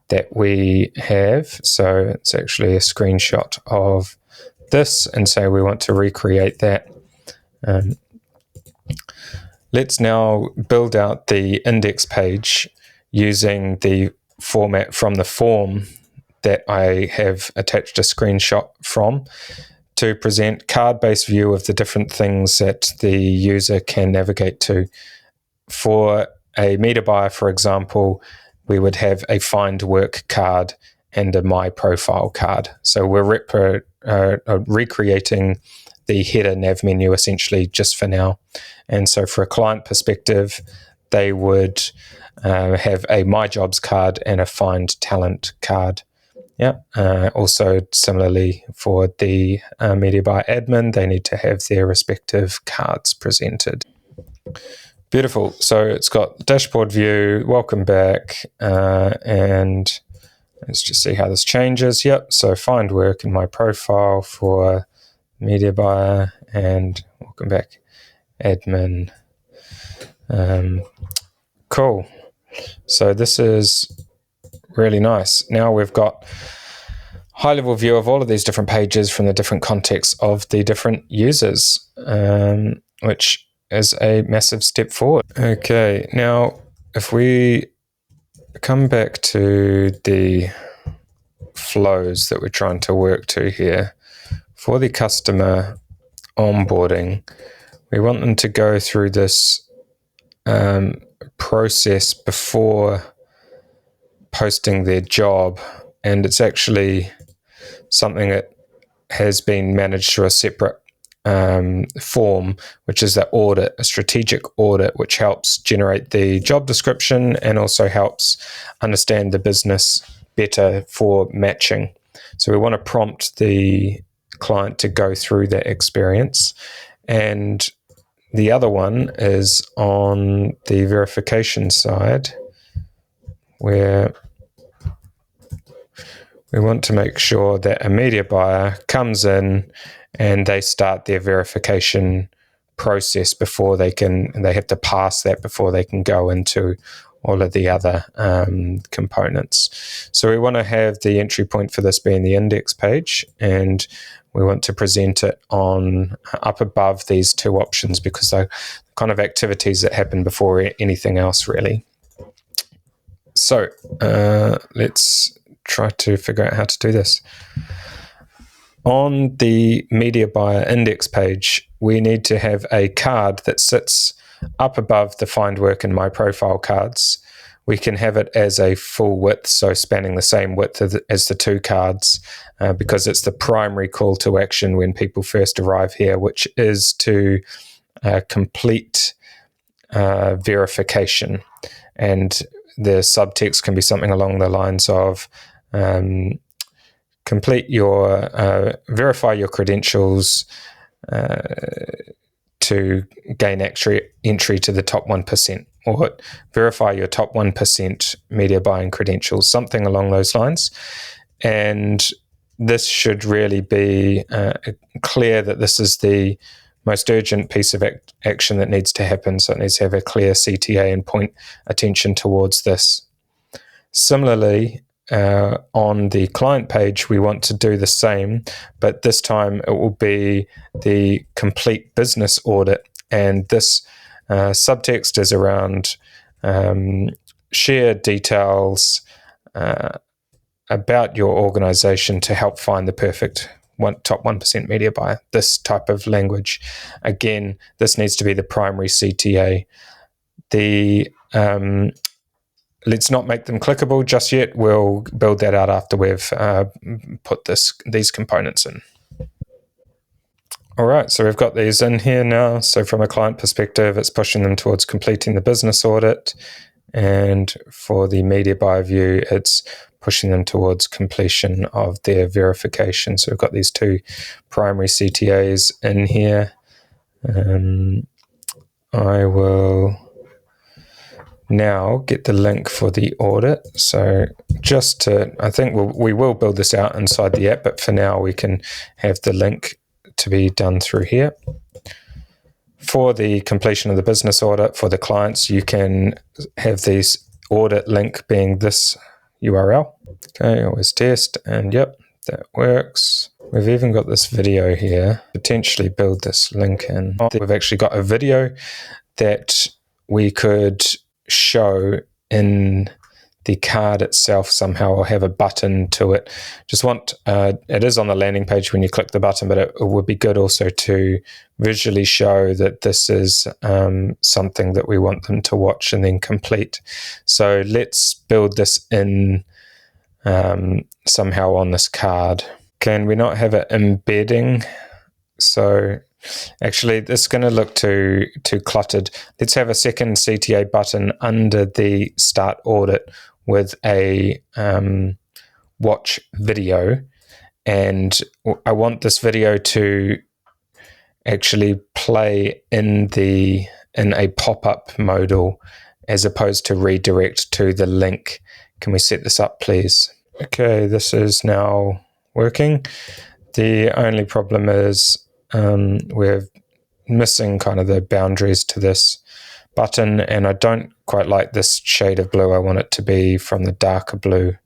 that we have. So it's actually a screenshot of this, and so we want to recreate that. Let's now build out the index page using the format from the form that I have attached a screenshot from to present card-based view of the different things that the user can navigate to. For a media buyer, for example, we would have a find work card and a my profile card. So we're recreating the header nav menu essentially just for now. And so for a client perspective, they would have a my jobs card and a find talent card. Yeah. Also similarly for the media buyer admin, they need to have their respective cards presented. Beautiful. So it's got dashboard view, welcome back, and let's just see how this changes. Yep. So find work in my profile for media buyer, and welcome back, admin. Cool. So this is really nice. Now we've got high-level view of all of these different pages from the different contexts of the different users, which is a massive step forward. Okay, now if we come back to the flows that we're trying to work to here, for the customer onboarding, we want them to go through this process before posting their job, and it's actually something that has been managed through a separate form, which is the audit, a strategic audit, which helps generate the job description and also helps understand the business better for matching. So we want to prompt the client to go through that experience. And the other one is on the verification side, where we want to make sure that a media buyer comes in and they start their verification process before they have to pass that before they can go into all of the other components. So we want to have the entry point for this being the index page, and we want to present it on up above these two options because they're kind of activities that happen before anything else, really. So let's try to figure out how to do this. On the media buyer index page, we need to have a card that sits up above the find work and my profile cards. We can have it as a full width, so spanning the same width as the two cards, because it's the primary call to action when people first arrive here, which is to complete verification. And the subtext can be something along the lines of complete your verify your credentials to gain entry to the top 1%, or verify your top 1% media buying credentials, something along those lines. And this should really be clear that this is the most urgent piece of action that needs to happen. So it needs to have a clear CTA and point attention towards this. Similarly, on the client page, we want to do the same, but this time it will be the complete business audit. And this subtext is around share details about your organization to help find the perfect top 1% media buyer. This type of language. Again, this needs to be the primary CTA. Let's not make them clickable just yet. We'll build that out after we've put these components in. All right, so we've got these in here now. So from a client perspective, it's pushing them towards completing the business audit. And for the media buyer view, it's pushing them towards completion of their verification. So we've got these two primary CTAs in here. I will now get the link for the audit. So I think we will build this out inside the app, but for now we can have the link to be done through here. For the completion of the business audit for the clients, you can have this audit link being this URL. Okay, always test, and yep, that works. We've even got this video here. Potentially build this link in. We've actually got a video that we could show in the card itself somehow, or have a button to it. It is on the landing page when you click the button, but it would be good also to visually show that this is something that we want them to watch and then complete. So let's build this in somehow on this card. Can we not have it embedding? So actually, this is going to look too cluttered. Let's have a second CTA button under the start audit with a watch video. And I want this video to actually play in a pop-up modal as opposed to redirect to the link. Can we set this up, please? Okay, this is now working. The only problem is we're missing kind of the boundaries to this button, and I don't quite like this shade of blue. I want it to be from the darker blue.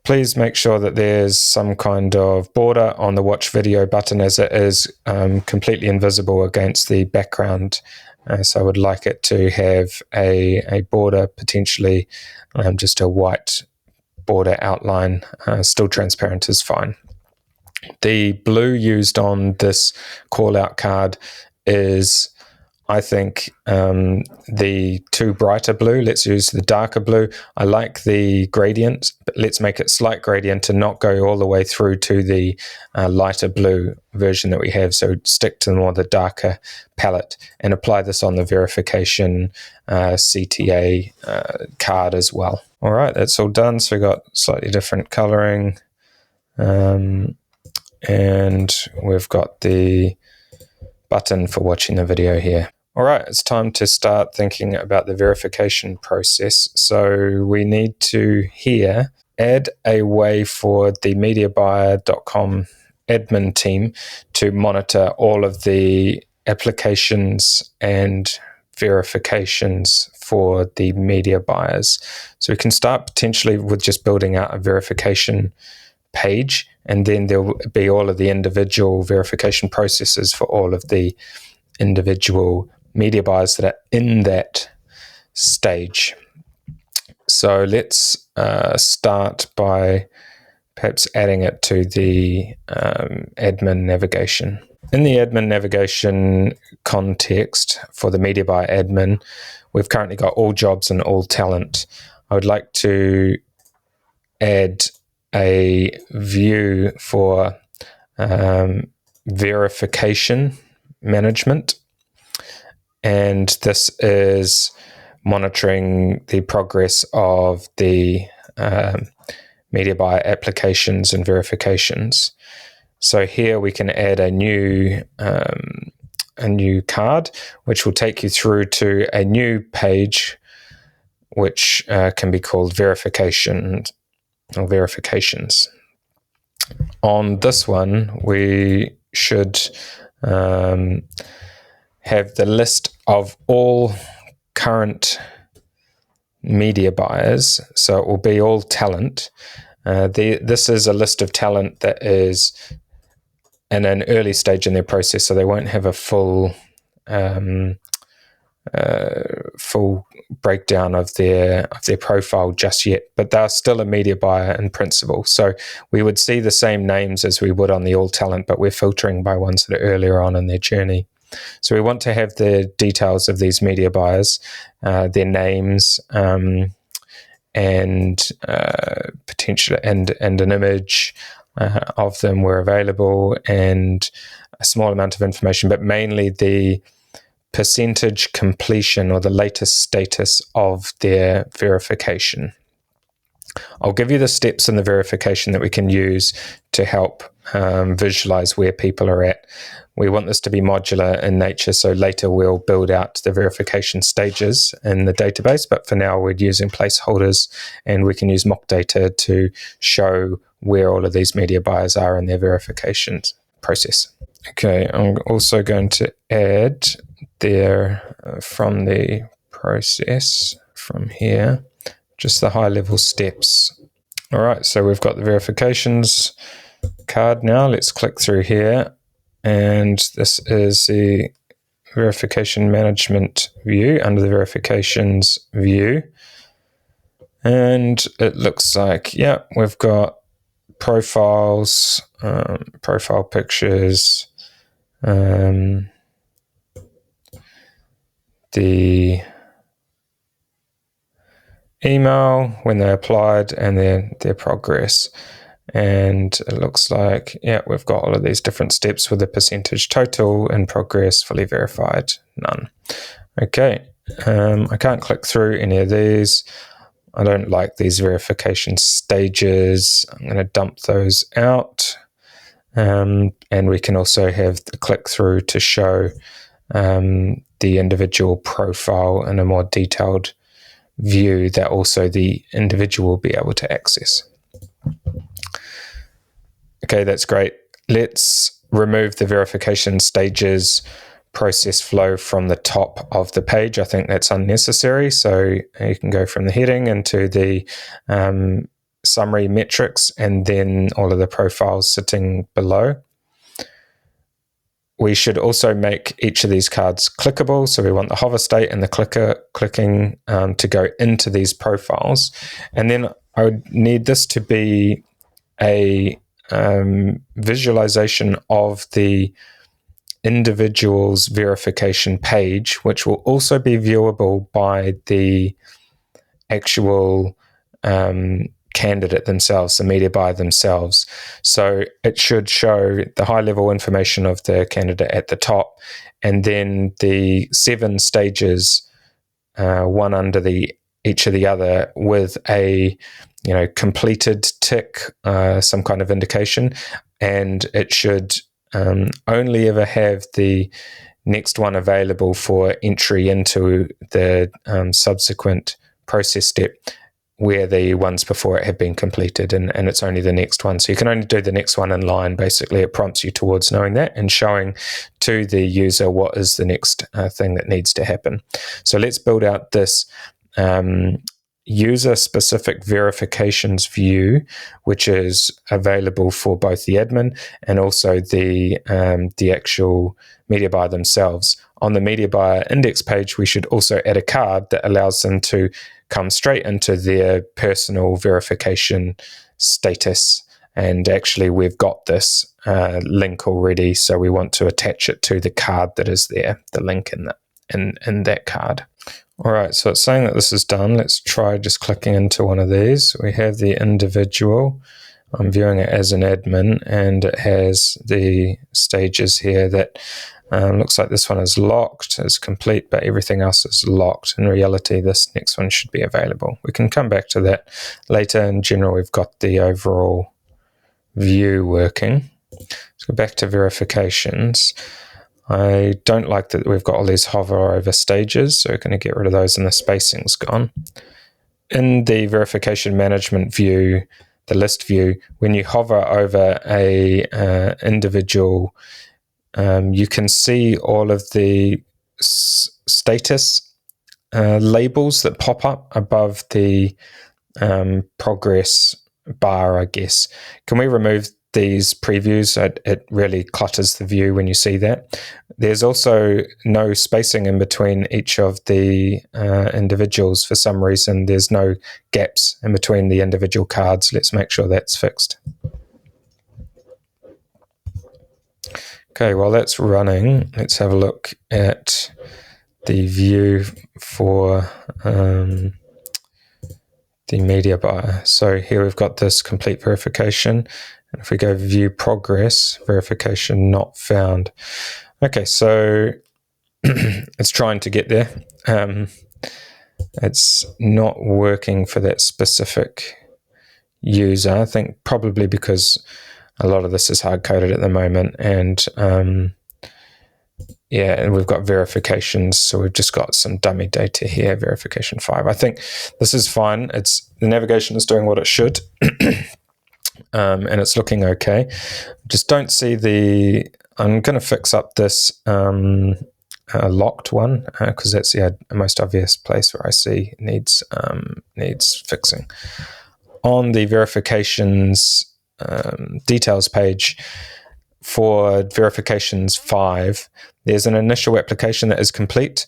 Please make sure that there's some kind of border on the watch video button, as it is completely invisible against the background. So I would like it to have a border, potentially just a white border outline. Still transparent is fine. The blue used on this call out card is, I think, the too brighter blue. Let's use the darker blue. I like the gradient, but let's make it slight gradient and not go all the way through to the lighter blue version that we have. So stick to more the darker palette and apply this on the verification CTA card as well. All right, that's all done. So we've got slightly different coloring. And we've got the button for watching the video here. All right, it's time to start thinking about the verification process. So we need to here add a way for the mediabuyer.com admin team to monitor all of the applications and verifications for the media buyers. So we can start potentially with just building out a verification page, and then there will be all of the individual verification processes for all of the individual media buyers that are in that stage. So let's start by perhaps adding it to the admin navigation. In the admin navigation context for the media buyer admin, we've currently got all jobs and all talent. I would like to add a view for verification management, and this is monitoring the progress of the media buyer applications and verifications. So here we can add a new card, which will take you through to a new page, which can be called verification or verifications. On this one, we should have the list of all current media buyers. So it will be all talent. This is a list of talent that is in an early stage in their process, so they won't have a full breakdown of their profile just yet, but they're still a media buyer in principle. So we would see the same names as we would on the all talent, but we're filtering by ones that are earlier on in their journey. So we want to have the details of these media buyers, their names, and potential and an image of them were available, and a small amount of information, but mainly the percentage completion or the latest status of their verification. I'll give you the steps in the verification that we can use to help visualize where people are at. We want this to be modular in nature, so later we'll build out the verification stages in the database, but for now we're using placeholders, and we can use mock data to show where all of these media buyers are in their verifications process. Okay, I'm also going to add there from the process from here, just the high level steps. All right, so we've got the verifications card now. Let's click through here, and this is the verification management view under the verifications view. And it looks like, yeah, we've got profiles, profile pictures, the email when they applied, and their progress. And it looks like, yeah, we've got all of these different steps with the percentage total, in progress, fully verified, none. Okay, I can't click through any of these. I don't like these verification stages. I'm going to dump those out. And we can also have the click through to show the individual profile in a more detailed view that also the individual will be able to access. Okay, that's great. Let's remove the verification stages process flow from the top of the page. I think that's unnecessary. So you can go from the heading into the summary metrics and then all of the profiles sitting below. We should also make each of these cards clickable. So we want the hover state and the clicking to go into these profiles. And then I would need this to be a visualization of the individual's verification page, which will also be viewable by the actual candidate themselves, the media buyer themselves. So it should show the high level information of the candidate at the top, and then the 7 stages, one under each of the other, with a completed tick, some kind of indication, and it should only ever have the next one available for entry into the subsequent process step where the ones before it have been completed, and it's only the next one. So you can only do the next one in line. Basically, it prompts you towards knowing that and showing to the user what is the next thing that needs to happen. So let's build out this user-specific verifications view, which is available for both the admin and also the actual media buyer themselves. On the media buyer index page, we should also add a card that allows them to come straight into their personal verification status. And actually, we've got this link already, so we want to attach it to the card that is there, the link in that card. All right, so it's saying that this is done. Let's try just clicking into one of these. We have the individual. I'm viewing it as an admin, and it has the stages here that looks like this one is locked, it's complete, but everything else is locked. In reality, this next one should be available. We can come back to that later. In general, we've got the overall view working. Let's go back to verifications. I don't like that we've got all these hover over stages, so we're going to get rid of those and the spacing's gone. In the verification management view, the list view, when you hover over a individual, you can see all of the status labels that pop up above the progress bar, I guess. Can we remove these previews? It really clutters the view when you see that. There's also no spacing in between each of the individuals. For some reason, there's no gaps in between the individual cards. Let's make sure that's fixed. Okay, while that's running, let's have a look at the view for the media buyer. So here we've got this complete verification. And if we go view progress, verification not found. Okay, so it's trying to get there. It's not working for that specific user. I think probably because a lot of this is hard-coded at the moment, and and we've got verifications, so we've just got some dummy data here, verification 5. I think this is fine. The navigation is doing what it should. And it's looking okay. Just don't see I'm going to fix up this locked one, because that's the most obvious place where I see needs fixing. On the verifications details page for verifications 5, there's an initial application that is complete,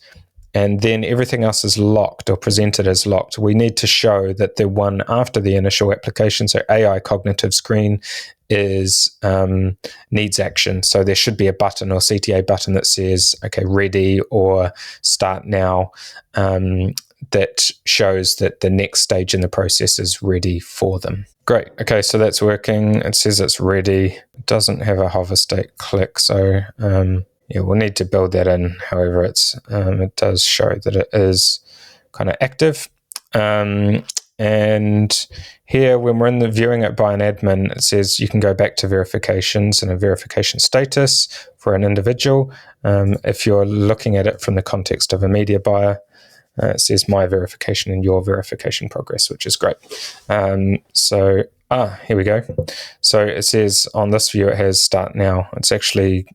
and then everything else is locked or presented as locked. We need to show that the one after the initial application, so AI cognitive screen, is needs action. So there should be a button or CTA button that says, okay, ready or start now, that shows that the next stage in the process is ready for them. Great. Okay, so that's working. It says it's ready. It doesn't have a hover state click, so we'll need to build that in. However, it does show that it is kind of active. And here, when we're in the viewing it by an admin, it says you can go back to verifications and a verification status for an individual. If you're looking at it from the context of a media buyer, it says my verification and your verification progress, which is great. So Here we go. So it says on this view it has start now. It's actually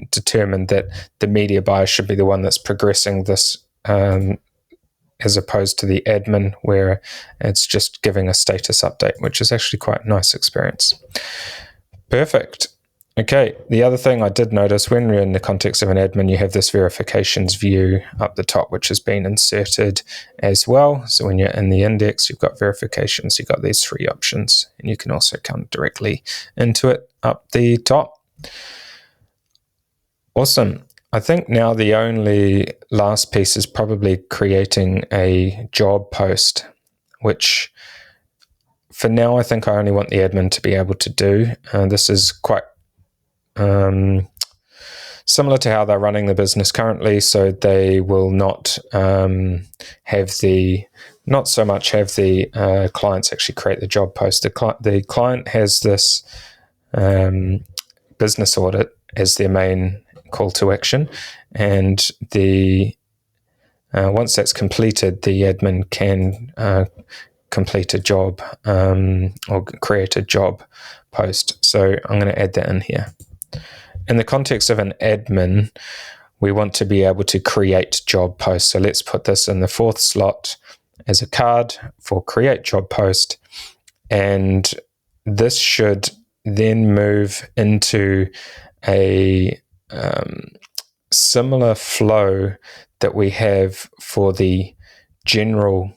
determined that the media buyer should be the one that's progressing this, as opposed to the admin where it's just giving a status update, which is actually quite a nice experience. Perfect. Okay, the other thing I did notice when we're in the context of an admin, you have this verifications view up the top, which has been inserted as well. So when you're in the index, you've got verifications, you've got these 3 options, and you can also come directly into it up the top. Awesome. I think now the only last piece is probably creating a job post, which for now I think I only want the admin to be able to do. This is quite similar to how they're running the business currently, so they will not not so much have the clients actually create the job post. The client has this business audit as their main call to action, and once that's completed, the admin can complete a job or create a job post. So I'm going to add that in here. In the context of an admin, we want to be able to create job posts. So let's put this in the 4th slot as a card for create job post. And this should then move into a similar flow that we have for the general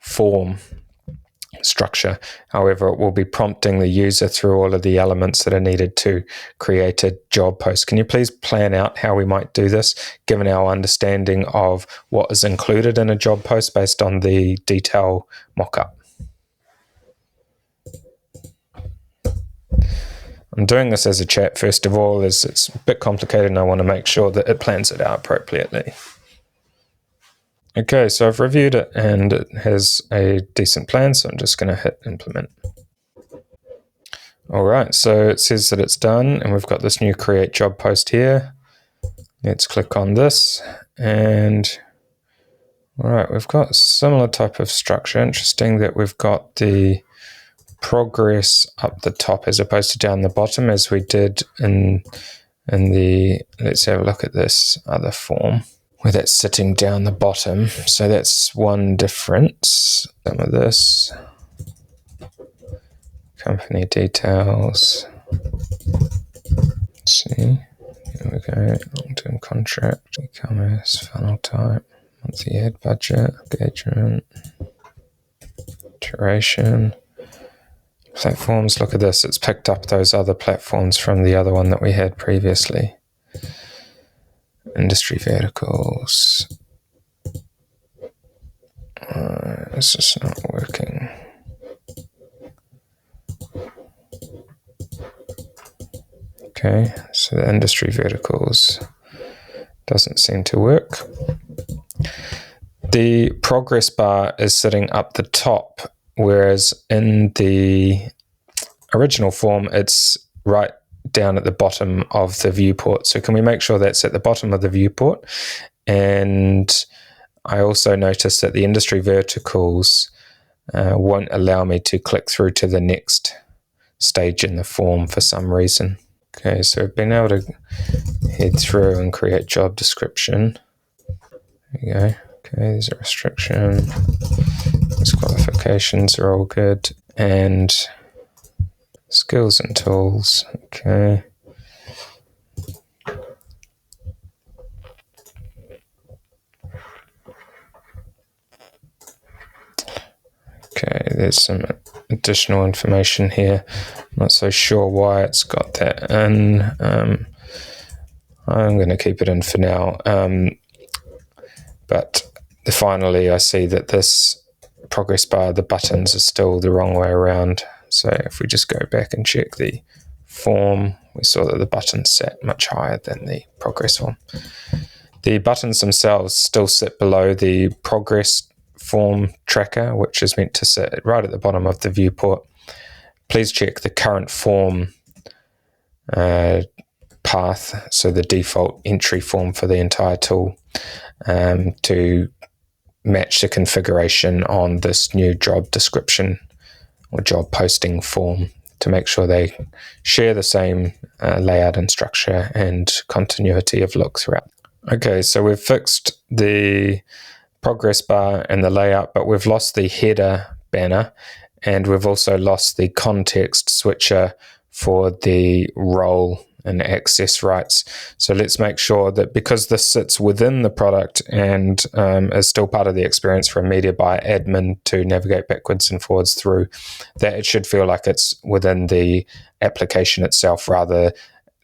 form structure. However, it will be prompting the user through all of the elements that are needed to create a job post. Can you please plan out how we might do this, given our understanding of what is included in a job post based on the detail mock-up? I'm doing this as a chat, first of all, as it's a bit complicated and I want to make sure that it plans it out appropriately. Okay, so I've reviewed it and it has a decent plan, so I'm just going to hit implement. All right, so it says that it's done and we've got this new create job post here. Let's click on this and all right, we've got a similar type of structure. Interesting that we've got the progress up the top as opposed to down the bottom as we did in the, let's have a look at this other form, where that's sitting down the bottom. So that's one difference. Some of this. Company details. Let's see. Here we go. Long-term contract. E-commerce. Funnel type. Monthly ad budget. Engagement. Duration. Platforms. Look at this. It's picked up those other platforms from the other one that we had previously. Industry verticals. It's just not working. Okay, so the industry verticals doesn't seem to work. The progress bar is sitting up the top, whereas in the original form, it's right down at the bottom of the viewport. So can we make sure that's at the bottom of the viewport? And I also noticed that the industry verticals won't allow me to click through to the next stage in the form for some reason. Okay, so I've been able to head through and create job description. There you go. Okay, there's a restriction. These qualifications are all good. And skills and tools. Okay. Okay, there's some additional information here. I'm not so sure why it's got that in. I'm going to keep it in for now. But finally, I see that this progress bar, the buttons are still the wrong way around. So if we just go back and check the form, we saw that the buttons sat much higher than the progress form. The buttons themselves still sit below the progress form tracker, which is meant to sit right at the bottom of the viewport. Please check the current form path, so the default entry form for the entire tool, to match the configuration on this new job description or job posting form to make sure they share the same layout and structure and continuity of look throughout. Okay, so we've fixed the progress bar and the layout, but we've lost the header banner, and we've also lost the context switcher for the role and access rights. So let's make sure that, because this sits within the product and is still part of the experience for a media buyer admin to navigate backwards and forwards through, that it should feel like it's within the application itself rather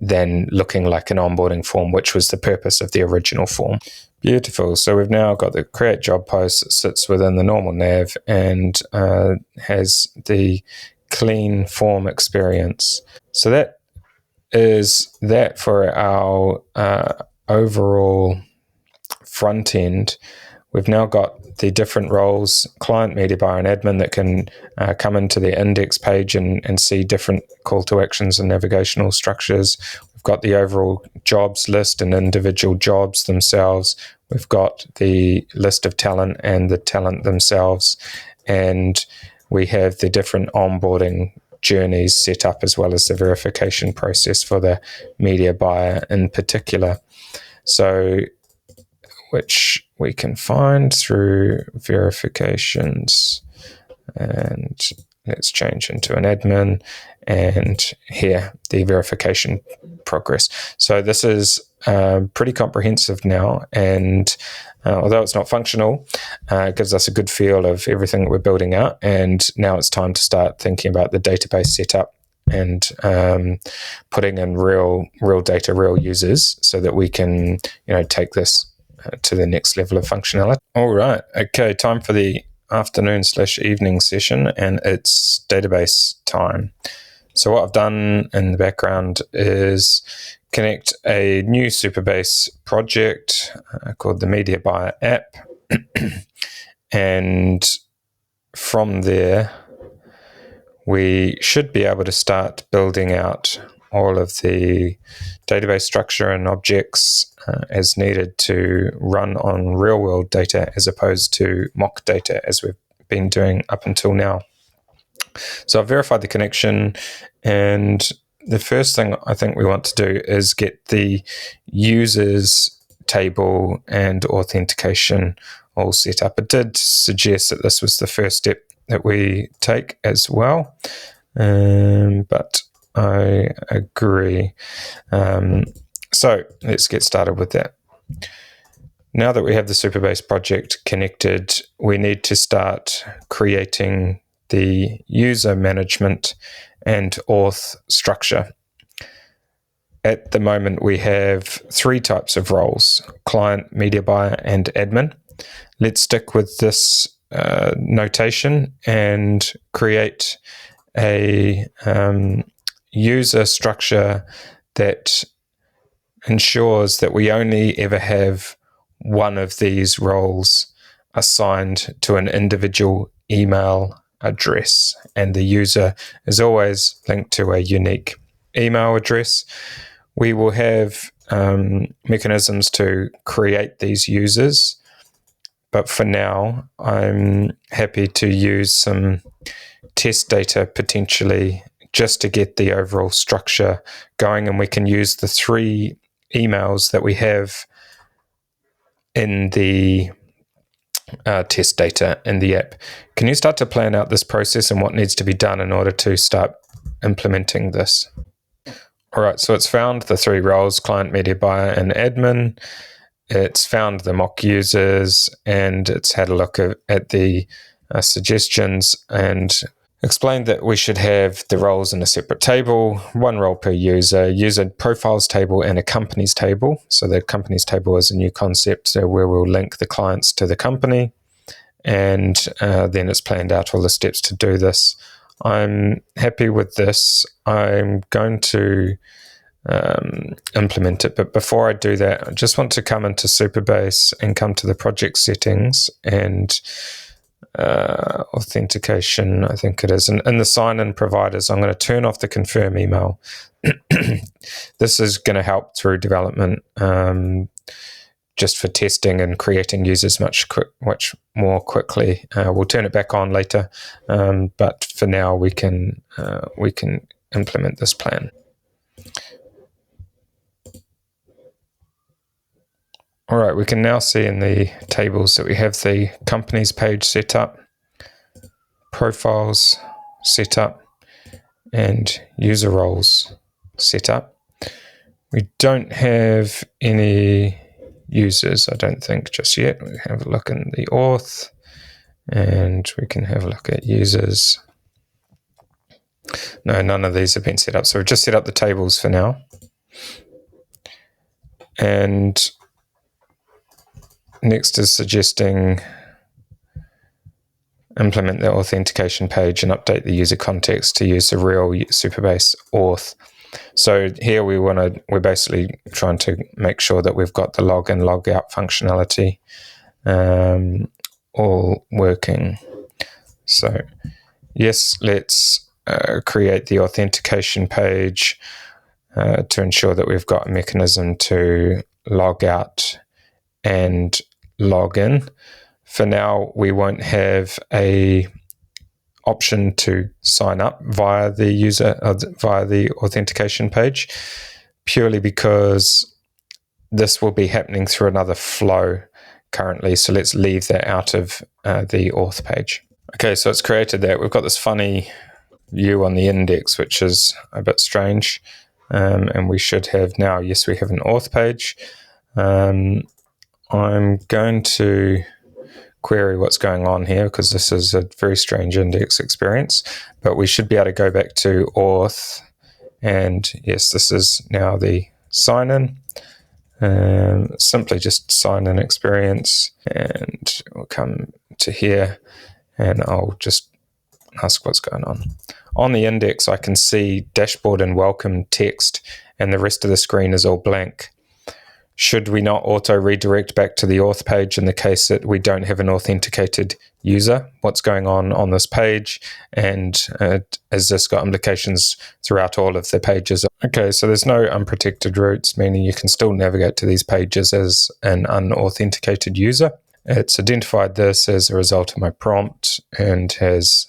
than looking like an onboarding form, which was the purpose of the original form. Beautiful. So we've now got the create job post that sits within the normal nav and has the clean form experience. So that is that for our overall front end. We've now got the different roles, client, media buyer, and admin, that can come into the index page and see different call to actions and navigational structures. We've got the overall jobs list and individual jobs themselves. We've got the list of talent and the talent themselves. And we have the different onboarding journeys set up, as well as the verification process for the media buyer in particular. So, which we can find through verifications, and let's change into an admin, and here the verification progress. So this is pretty comprehensive now, and although it's not functional, it gives us a good feel of everything that we're building out. And now it's time to start thinking about the database setup and putting in real data, real users, so that we can take this to the next level of functionality. All right, okay, time for the afternoon/evening session, and it's database time. So what I've done in the background is connect a new Superbase project called the Media Buyer app. And from there, we should be able to start building out all of the database structure and objects as needed to run on real-world data as opposed to mock data, as we've been doing up until now. So I've verified the connection, and the first thing I think we want to do is get the users table and authentication all set up. It did suggest that this was the first step that we take as well, but I agree. So let's get started with that. Now that we have the Superbase project connected, we need to start creating the user management and auth structure. At the moment, we have 3 types of roles: client, media buyer, and admin. Let's stick with this notation and create a user structure that ensures that we only ever have one of these roles assigned to an individual email address, and the user is always linked to a unique email address. We will have mechanisms to create these users, but for now I'm happy to use some test data potentially just to get the overall structure going, and we can use the 3 emails that we have in the test data in the app. Can you start to plan out this process and what needs to be done in order to start implementing this? All right, so it's found the 3 roles: client, media buyer, and admin. It's found the mock users, and it's had a look at the suggestions and explained that we should have the roles in a separate table, 1 role per user profiles table, and a companies table. So the companies table is a new concept where we'll link the clients to the company, and then it's planned out all the steps to do this. I'm happy with this. I'm going to implement it, but before I do that, I just want to come into Superbase and come to the project settings and authentication, I think it is. And in the sign-in providers, I'm going to turn off the confirm email. This is going to help through development. just for testing and creating users much more quickly. We'll turn it back on later, but for now we can implement this plan. All right, we can now see in the tables that we have the companies page set up, profiles set up, and user roles set up. We don't have any users, I don't think, just yet. We have a look in the auth, and we can have a look at users. No, none of these have been set up. So we've just set up the tables for now. And next is suggesting implement the authentication page and update the user context to use the real Supabase auth. So here we're basically trying to make sure that we've got the login, log out functionality all working. So yes, let's create the authentication page to ensure that we've got a mechanism to log out and log in. For now, we won't have a option to sign up via the authentication page, purely because this will be happening through another flow currently. So let's leave that out of the auth page. Okay, so it's created that. We've got this funny view on the index, which is a bit strange. And we should have now, yes, we have an auth page. I'm going to query what's going on here because this is a very strange index experience, but we should be able to go back to auth, and yes, this is now the sign in. Simply just sign in experience, and we'll come to here and I'll just ask what's going on. On the index, I can see dashboard and welcome text, and the rest of the screen is all blank. Should we not auto redirect back to the auth page in the case that we don't have an authenticated user? What's going on this page? And has this got implications throughout all of the pages? Okay, so there's no unprotected routes, meaning you can still navigate to these pages as an unauthenticated user. It's identified this as a result of my prompt and has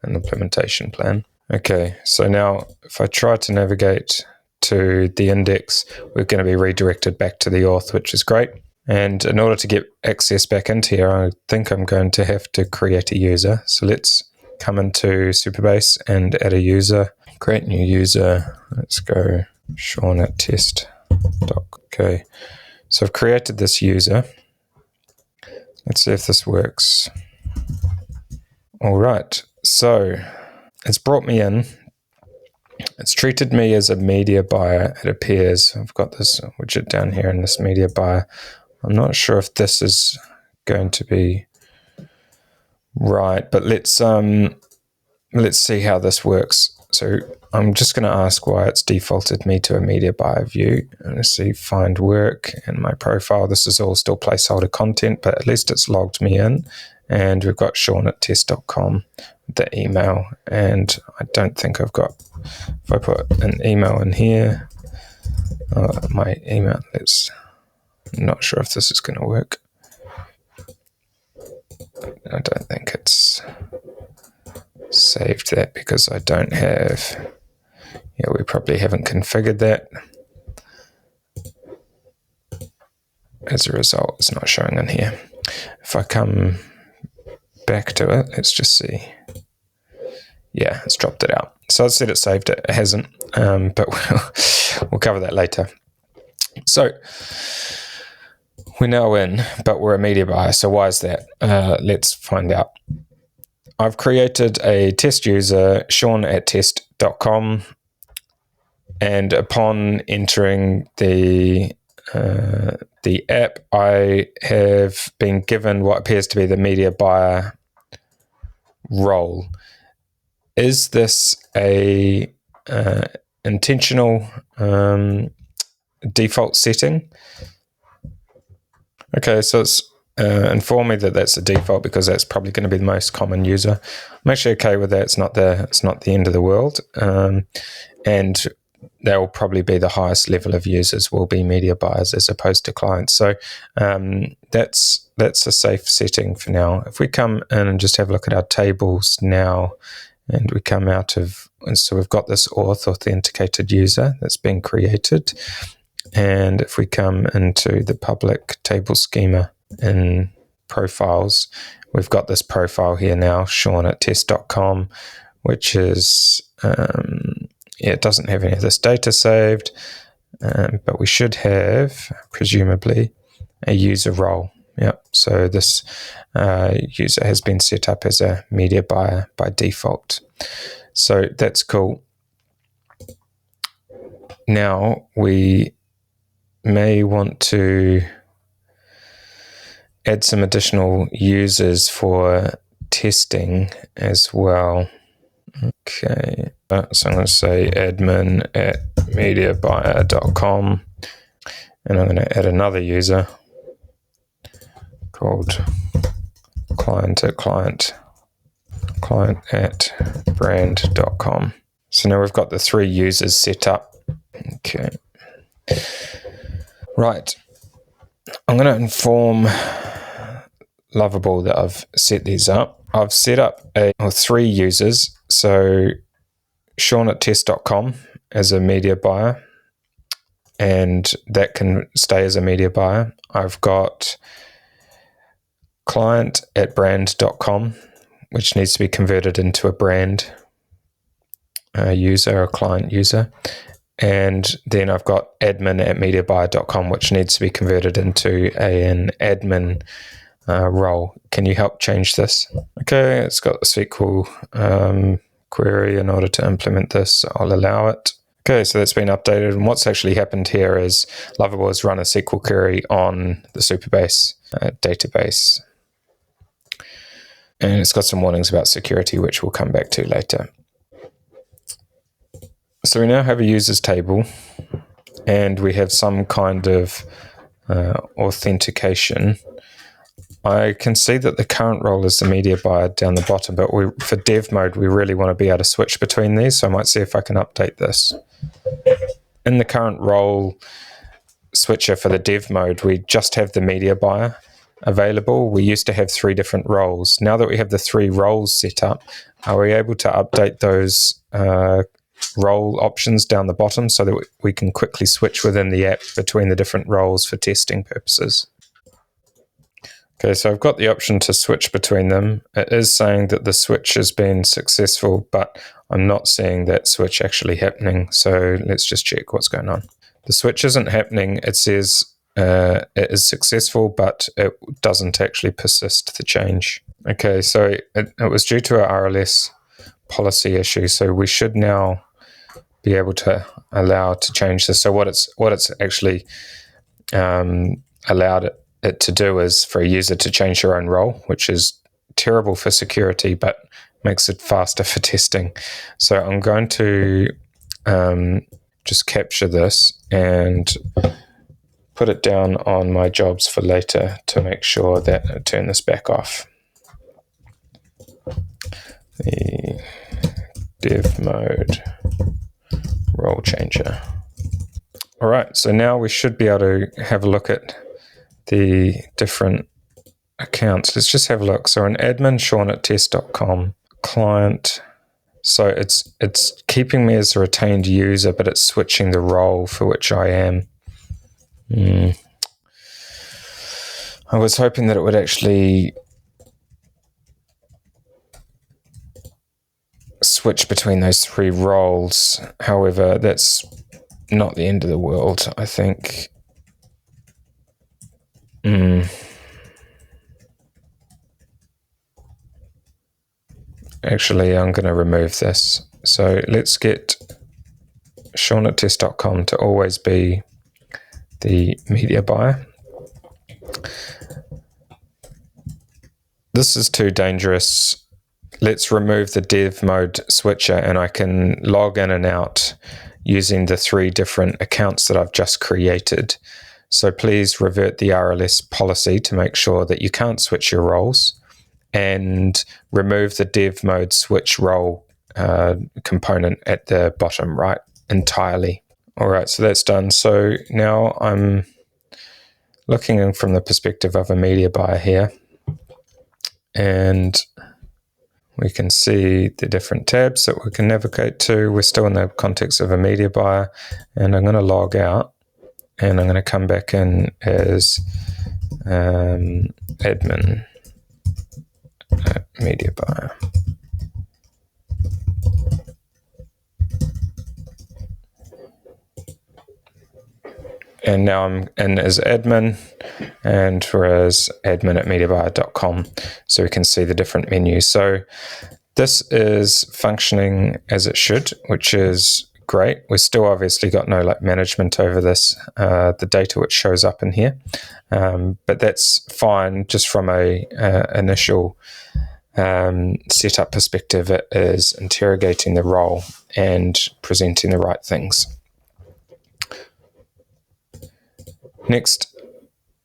an implementation plan. Okay, so now if I try to navigate to the index, we're going to be redirected back to the auth, which is great. And in order to get access back into here, I think I'm going to have to create a user. So let's come into Supabase and add a user, create new user. Let's go Sean at test.doc. Okay, so I've created this user. Let's see if this works. All right, so it's brought me in. It's treated me as a media buyer, it appears. I've got this widget down here in this media buyer. I'm not sure if this is going to be right, but let's see how this works. So I'm just going to ask why it's defaulted me to a media buyer view. I'm going to see find work and my profile. This is all still placeholder content, but at least it's logged me in. And we've got Sean at test.com, the email, and I don't think I've got, if I put an email in here, my email, I'm not sure if this is going to work. I don't think it's saved that because I don't have, we probably haven't configured that. As a result, it's not showing in here. If I come back to it, let's just see. Yeah, it's dropped it out. So I said it saved it. It hasn't, but we'll cover that later. So we're now in, but we're a media buyer. So why is that? Let's find out. I've created a test user, Sean at test.com, and upon entering the app, I have been given what appears to be the media buyer role. Is this a intentional default setting? Okay, so it's inform me that that's a default because that's probably going to be the most common user. I'm actually okay with that. It's not the end of the world. And they'll probably be the highest level of users will be media buyers as opposed to clients. So that's a safe setting for now. If we come in and just have a look at our tables now, and we come out of, and so we've got this authenticated user that's been created. And if we come into the public table schema in profiles, we've got this profile here now, Sean@test.com, which is, it doesn't have any of this data saved, but we should have, presumably, a user role. Yep. So this user has been set up as a media buyer by default. So that's cool. Now we may want to add some additional users for testing as well. Okay. So I'm going to say admin@mediabuyer.com, and I'm going to add another user called client@brand.com. So now we've got the 3 users set up. Okay. Right. I'm going to inform Lovable that I've set these up. I've set up 3 users. So Sean@test.com as a media buyer, and that can stay as a media buyer. I've got client@brand.com, which needs to be converted into a brand user or client user. And then I've got admin@mediabuyer.com, which needs to be converted into an admin role. Can you help change this? Okay, it's got a SQL query. In order to implement this, I'll allow it. Okay, so that's been updated. And what's actually happened here is Lovable has run a SQL query on the Supabase database. And it's got some warnings about security, which we'll come back to later. So we now have a users table, and we have some kind of authentication. I can see that the current role is the media buyer down the bottom, but for dev mode, we really want to be able to switch between these. So I might see if I can update this. In the current role switcher for the dev mode, we just have the media buyer available. We used to have 3 different roles. Now that we have the 3 roles set up, are we able to update those role options down the bottom so that we can quickly switch within the app between the different roles for testing purposes? Okay, so I've got the option to switch between them. It is saying that the switch has been successful, but I'm not seeing that switch actually happening. So let's just check what's going on. The switch isn't happening. It says it is successful, but it doesn't actually persist the change. Okay, so it was due to a RLS policy issue. So we should now be able to allow to change this. So what it's actually allowed it to do is for a user to change their own role, which is terrible for security, but makes it faster for testing. So I'm going to just capture this and put it down on my jobs for later to make sure that I turn this back off. The dev mode role changer. All right, so now we should be able to have a look at the different accounts. Let's just have a look. So an admin, Sean@test.com, client. So it's keeping me as a retained user, but it's switching the role for which I am. I was hoping that it would actually switch between those 3 roles. However, that's not the end of the world, I think. Actually, I'm going to remove this. So let's get Sean@test.com to always be the media buyer. This is too dangerous. Let's remove the dev mode switcher, and I can log in and out using the 3 different accounts that I've just created. So please revert the RLS policy to make sure that you can't switch your roles, and remove the dev mode switch role component at the bottom right entirely. All right, so that's done. So now I'm looking in from the perspective of a media buyer here, and we can see the different tabs that we can navigate to. We're still in the context of a media buyer, and I'm going to log out, and I'm going to come back in as admin media buyer. And now I'm in as admin, and whereas admin at mediabuyer.com, so we can see the different menus. So this is functioning as it should, which is great. We've still obviously got no management over this, the data which shows up in here, but that's fine. Just from a initial setup perspective, it is interrogating the role and presenting the right things. Next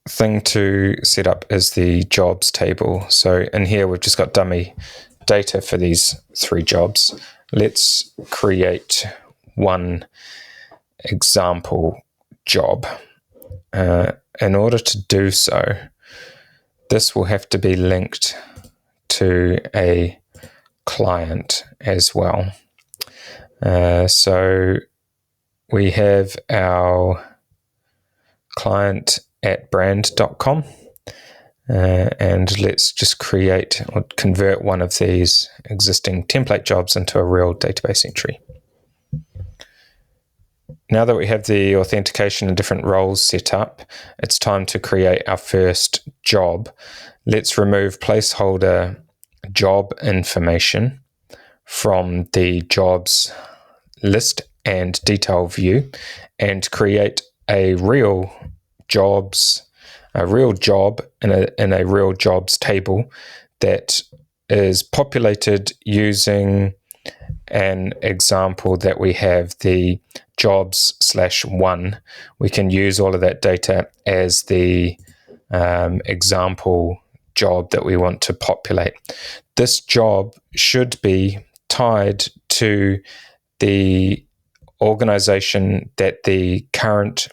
thing to set up is the jobs table. So in here we've just got dummy data for these 3 jobs. Let's create one example job. In order to do so, this will have to be linked to a client as well. So we have our client at brand.com, and let's just create or convert one of these existing template jobs into a real database entry. Now that we have the authentication and different roles set up, it's time to create our first job. Let's remove placeholder job information from the jobs list and detail view and create a real job in a real jobs table that is populated using an example that we have, the jobs/1. We can use all of that data as the example job that we want to populate. This job should be tied to the organization that the current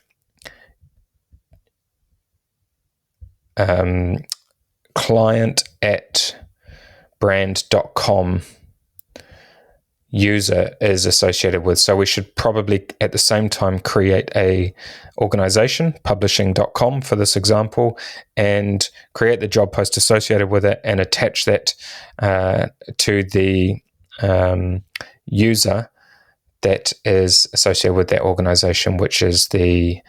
client at brand.com user is associated with. So we should probably at the same time create a organization, publishing.com for this example, and create the job post associated with it and attach that to the user that is associated with that organization, which is the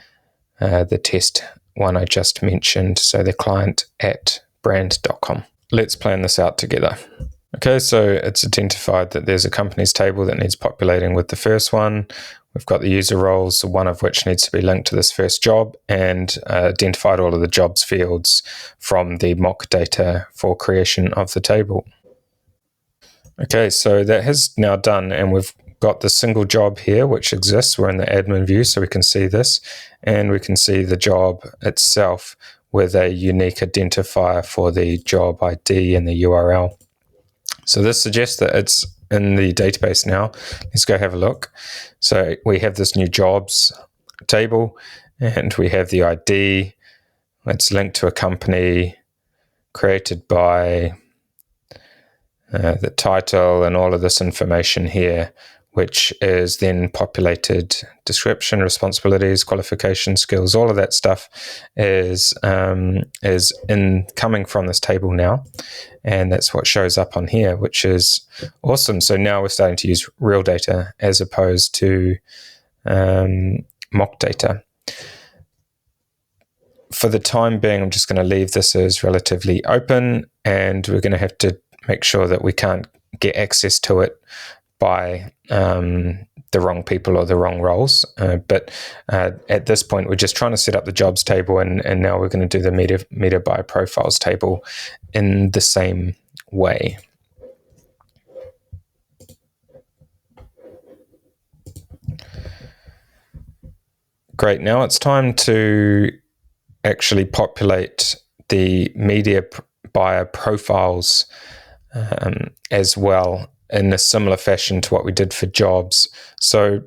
test one I just mentioned, so the client at brand.com. Let's plan this out together. Okay, so it's identified that there's a companies table that needs populating with the first one. We've got the user roles, one of which needs to be linked to this first job, and identified all of the jobs fields from the mock data for creation of the table. Okay, so that has now done, and we've got the single job here which exists. We're in the admin view, so we can see this, and we can see the job itself with a unique identifier for the job ID and the URL. So this suggests that it's in the database now. Let's go have a look. So we have this new jobs table, and we have the ID. It's linked to a company, created by the title, and all of this information here, which is then populated. Description, responsibilities, qualifications, skills, all of that stuff is coming from this table now, and that's what shows up on here, which is awesome. So now we're starting to use real data as opposed to mock data. For the time being, I'm just going to leave this as relatively open, and we're going to have to make sure that we can't get access to it by the wrong people or the wrong roles. But at this point, we're just trying to set up the jobs table, and now we're going to do the media buyer profiles table in the same way. Great. Now it's time to actually populate the media buyer profiles as well, in a similar fashion to what we did for jobs. So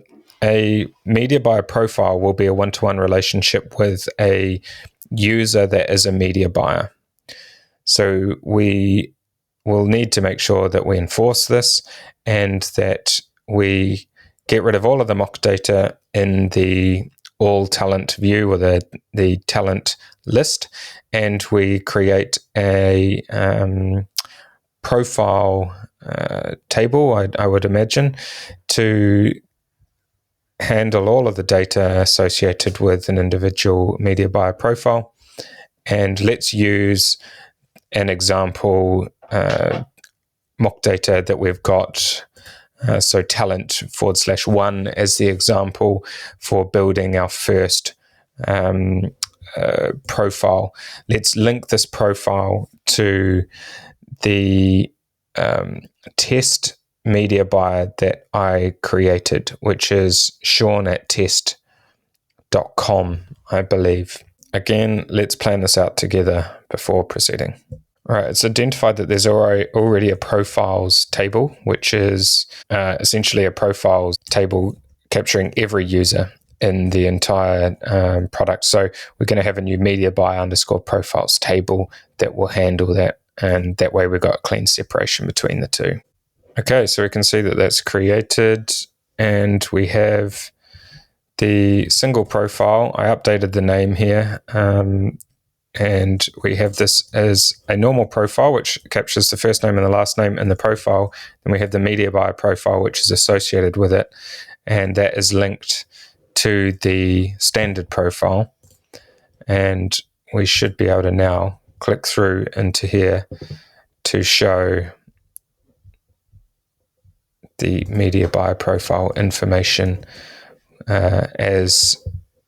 A media buyer profile will be a one-to-one relationship with a user that is a media buyer. So we will need to make sure that we enforce this and that we get rid of all of the mock data in the all talent view or the talent list, and we create a profile table, I would imagine, to handle all of the data associated with an individual media buyer profile. And let's use an example mock data that we've got. So talent /1 as the example for building our first profile. Let's link this profile to the test media buyer that I created, which is Sean@test.com, I believe. Again, let's plan this out together before proceeding. All right, it's identified that there's already a profiles table, which is essentially a profiles table capturing every user in the entire product. So we're going to have a new media buyer _profiles table that will handle that. And that way we've got clean separation between the two. Okay, so we can see that that's created, and we have the single profile. I updated the name here, and we have this as a normal profile, which captures the first name and the last name in the profile. Then we have the media buyer profile, which is associated with it, and that is linked to the standard profile. And we should be able to now click through into here to show the media buyer profile information as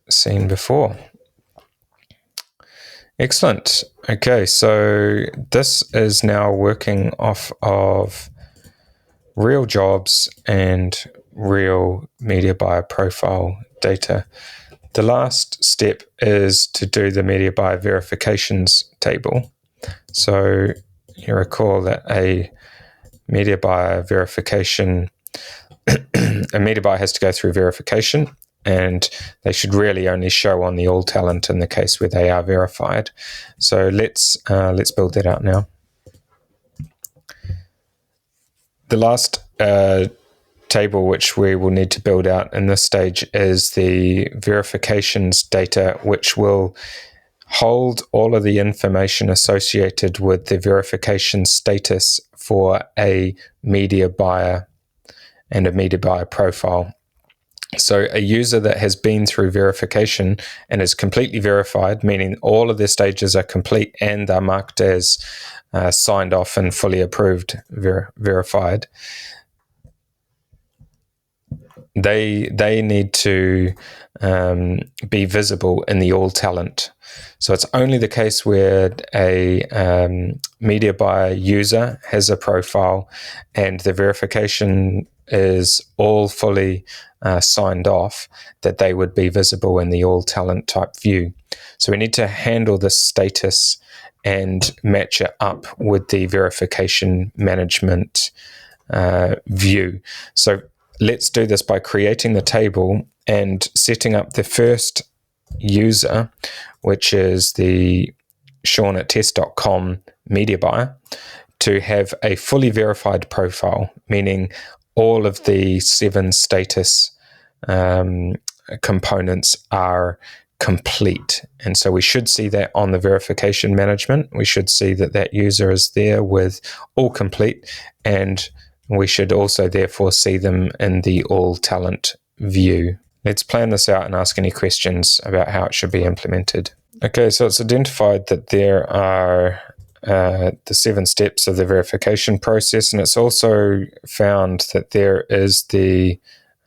seen before. Excellent. Okay, so this is now working off of real jobs and real media buyer profile data. The last step is to do the media buyer verifications table. So you recall that a media buyer verification, a media buyer has to go through verification, and they should really only show on the all talent in the case where they are verified. So let's build that out now. The last table which we will need to build out in this stage is the verifications data, which will hold all of the information associated with the verification status for a media buyer and a media buyer profile. So a user that has been through verification and is completely verified, meaning all of their stages are complete and are marked as signed off and fully approved, verified, they need to be visible in the all talent. So it's only the case where a media buyer user has a profile and the verification is all fully signed off that they would be visible in the all talent type view. So we need to handle this status and match it up with the verification management view. So let's do this by creating the table and setting up the first user, which is the Sean@test.com media buyer, to have a fully verified profile, meaning all of the 7 status components are complete. And so we should see that on the verification management. We should see that that user is there with all complete, and we should also therefore see them in the all talent view. Let's plan this out and ask any questions about how it should be implemented. Okay, so it's identified that there are the 7 steps of the verification process, and it's also found that there is the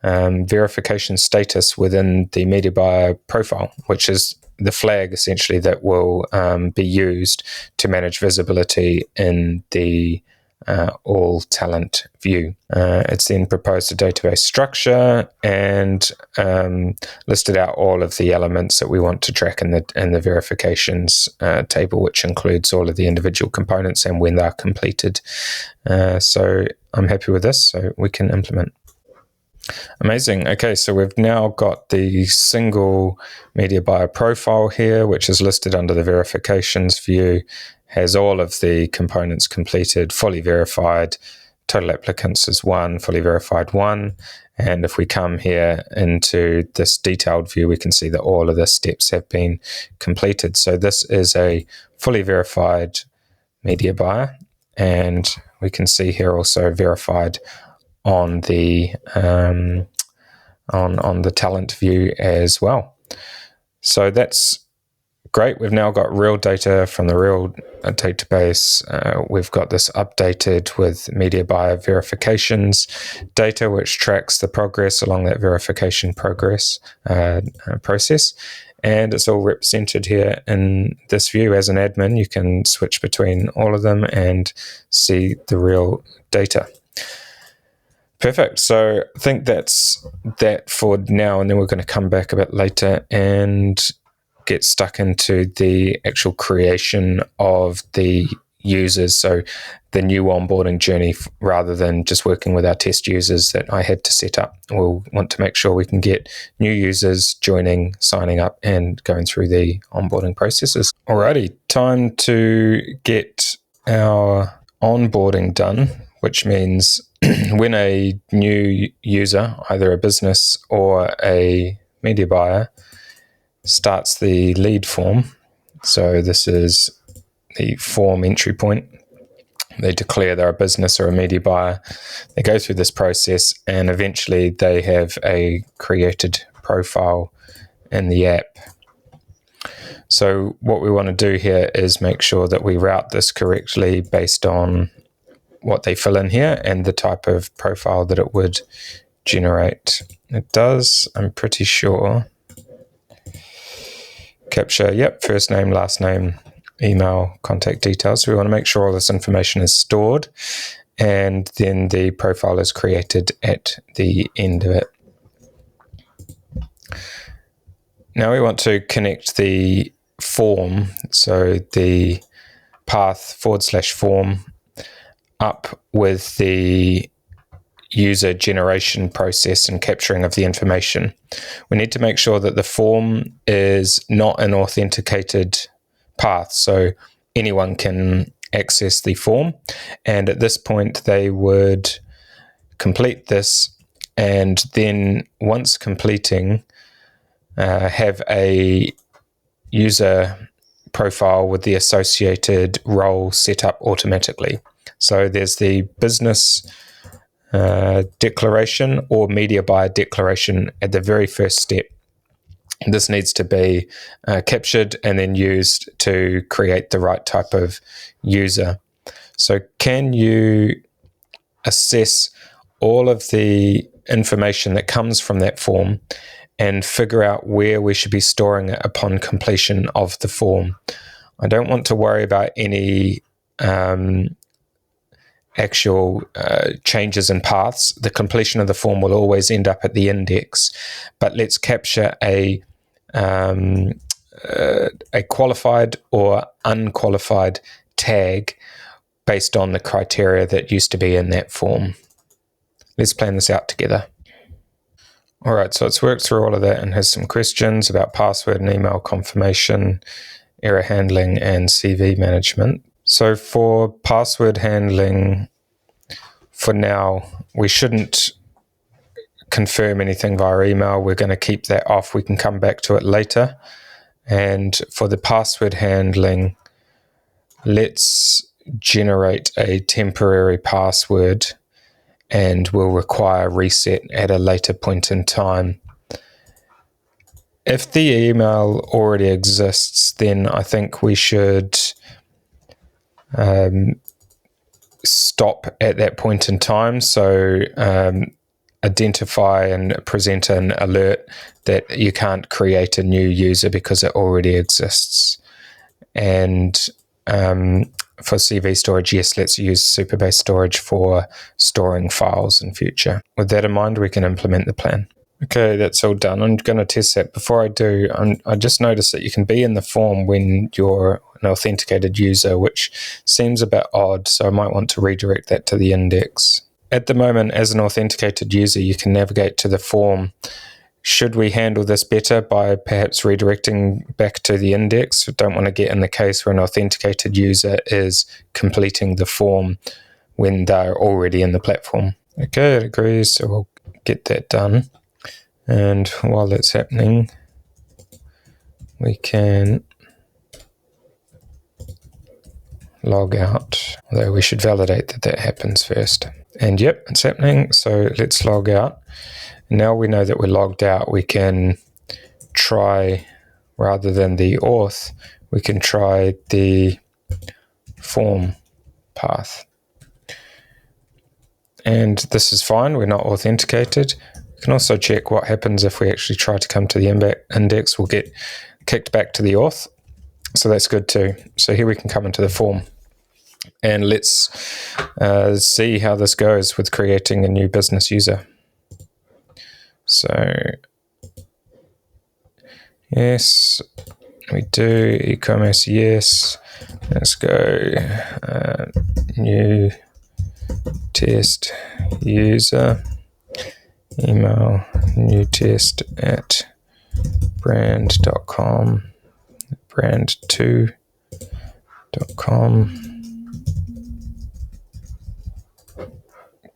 verification status within the media buyer profile, which is the flag essentially that will be used to manage visibility in the all talent view. It's then proposed a database structure and listed out all of the elements that we want to track in the verifications table, which includes all of the individual components and when they're completed. So I'm happy with this, so we can implement. Amazing. Okay, so we've now got the single media buyer profile here, which is listed under the verifications view, has all of the components completed, fully verified, total applicants is 1, fully verified 1. And if we come here into this detailed view, we can see that all of the steps have been completed. So this is a fully verified media buyer, and we can see here also verified on the on the talent view as well. So that's great. We've now got real data from the real database. We've got this updated with media buyer verifications data, which tracks the progress along that verification process. And it's all represented here in this view. As an admin, you can switch between all of them and see the real data. Perfect. So I think that's that for now, and then we're going to come back a bit later and get stuck into the actual creation of the users. So the new onboarding journey, rather than just working with our test users that I had to set up. We'll want to make sure we can get new users joining, signing up, and going through the onboarding processes. Alrighty, time to get our onboarding done, which means when a new user, either a business or a media buyer, starts the lead form, so this is the form entry point, they declare they're a business or a media buyer, they go through this process, and eventually they have a created profile in the app. So what we want to do here is make sure that we route this correctly based on what they fill in here and the type of profile that it would generate. It does, I'm pretty sure. Capture, yep, first name, last name, email, contact details. So we want to make sure all this information is stored, and then the profile is created at the end of it. Now we want to connect the form, so the path /form up with the user generation process and capturing of the information. We need to make sure that the form is not an authenticated path, so anyone can access the form, and at this point they would complete this, and then once completing have a user profile with the associated role set up automatically. So there's the business declaration or media buyer declaration at the very first step. This needs to be captured and then used to create the right type of user. So can you assess all of the information that comes from that form and figure out where we should be storing it upon completion of the form? I don't want to worry about any actual changes in paths. The completion of the form will always end up at the index, but let's capture a qualified or unqualified tag based on the criteria that used to be in that form. Let's plan this out together. All right, so it's worked through all of that and has some questions about password and email confirmation, error handling, and CV management. So for password handling, for now, we shouldn't confirm anything via email. We're going to keep that off. We can come back to it later. And for the password handling, let's generate a temporary password, and we'll require reset at a later point in time. If the email already exists, then I think we should stop at that point in time. So identify and present an alert that you can't create a new user because it already exists. And for CV storage, yes, let's use Supabase storage for storing files in future. With that in mind, we can implement the plan. Okay, that's all done. I'm going to test that. Before I do, I just noticed that you can be in the form when you're an authenticated user, which seems a bit odd, so I might want to redirect that to the index. at the moment, as an authenticated user, you can navigate to the form. Should we handle this better by perhaps redirecting back to the index? We don't want to get in the case where an authenticated user is completing the form when they're already in the platform. Okay, it agrees, so we'll get that done. And while that's happening, we can log out, although we should validate that that happens first. And yep, it's happening, so let's log out. Now we know that we're logged out, we can try, rather than the auth, we can try the form path. And this is fine, we're not authenticated. We can also check what happens if we actually try to come to the index. We'll get kicked back to the auth, so that's good too. So here we can come into the form. And let's see how this goes with creating a new business user. So, yes, we do. E-commerce, yes. Let's go. New test user. Email new test at brand.com. brand2.com.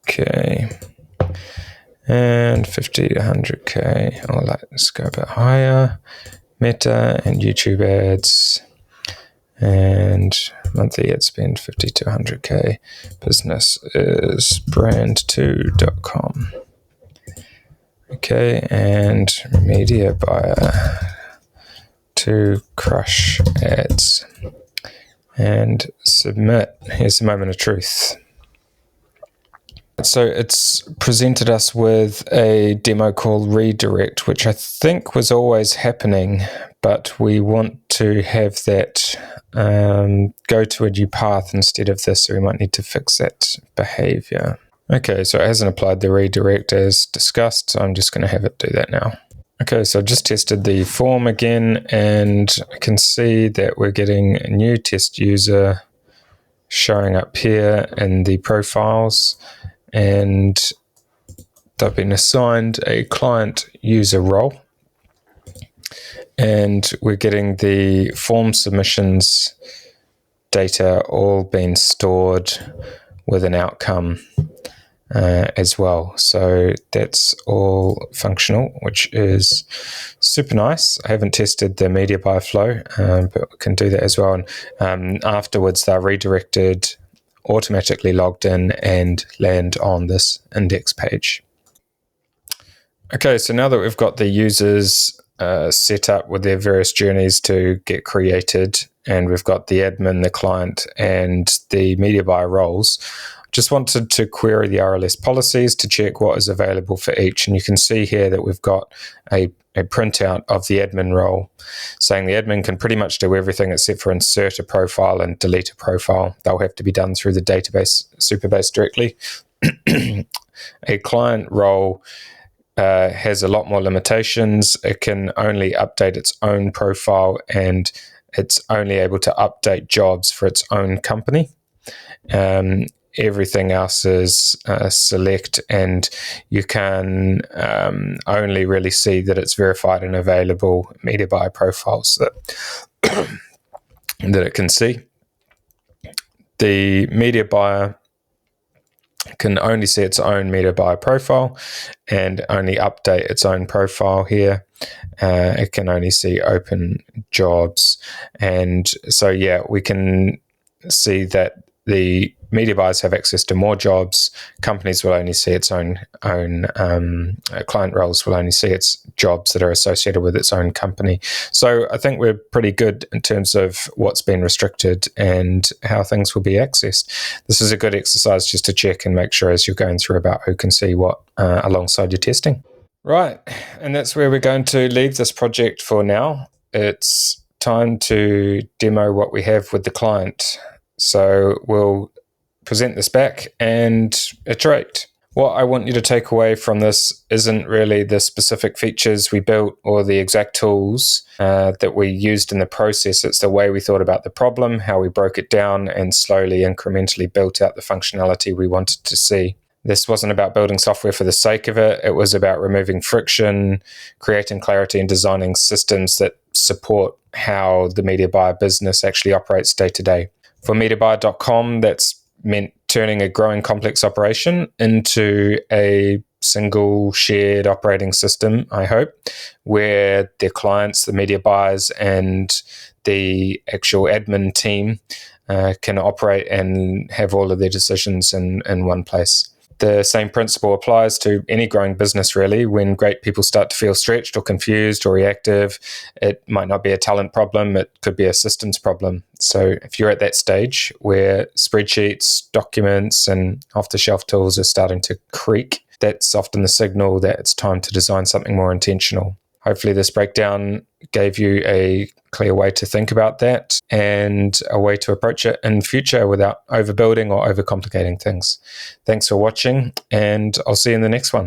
Okay. And 50 to 100K, or let's go a bit higher. Meta and YouTube ads, and monthly ad spend 50 to 100K. Business is brand2.com. Okay, and media buyer to crush ads. And submit. Here's the moment of truth. So it's presented us with a demo called redirect, which I think was always happening, but we want to have that go to a new path instead of this, so we might need to fix that behavior. Okay, so it hasn't applied the redirect as discussed, so I'm just going to have it do that now. Okay, so I just tested the form again, and I can see that we're getting a new test user showing up here in the profiles. And they've been assigned a client user role, and we're getting the form submissions data all being stored with an outcome as well. So that's all functional, which is super nice. I haven't tested the media buyer flow, but we can do that as well. And afterwards, they're redirected, automatically logged in, and land on this index page. Okay, so now that we've got the users set up with their various journeys to get created, and we've got the admin, the client, and the media buyer roles, just wanted to query the RLS policies to check what is available for each. And you can see here that we've got a printout of the admin role, saying the admin can pretty much do everything except for insert a profile and delete a profile. They'll have to be done through the database Superbase directly. A client role has a lot more limitations. It can only update its own profile, and it's only able to update jobs for its own company. Everything else is select, and you can only really see that it's verified and available media buyer profiles that it can see. The media buyer can only see its own media buyer profile and only update its own profile here. It can only see open jobs. And so, yeah, we can see that the media buyers have access to more jobs. Companies will only see its own client roles will only see its jobs that are associated with its own company. So I think we're pretty good in terms of what's been restricted and how things will be accessed. This is a good exercise just to check and make sure as you're going through about who can see what alongside your testing. Right, and that's where we're going to leave this project for now. It's time to demo what we have with the client. So we'll present this back and iterate. What I want you to take away from this isn't really the specific features we built or the exact tools that we used in the process. It's the way we thought about the problem, how we broke it down, and slowly, incrementally built out the functionality we wanted to see. This wasn't about building software for the sake of it. It was about removing friction, creating clarity, and designing systems that support how the media buyer business actually operates day to day. For MediaBuyer.com, that's meant turning a growing complex operation into a single shared operating system, I hope, where their clients, the media buyers, and the actual admin team can operate and have all of their decisions in one place. The same principle applies to any growing business, really. When great people start to feel stretched or confused or reactive, it might not be a talent problem, it could be a systems problem. So if you're at that stage where spreadsheets, documents, and off-the-shelf tools are starting to creak, that's often the signal that it's time to design something more intentional. Hopefully this breakdown gave you a clear way to think about that and a way to approach it in future without overbuilding or overcomplicating things. Thanks for watching, and I'll see you in the next one.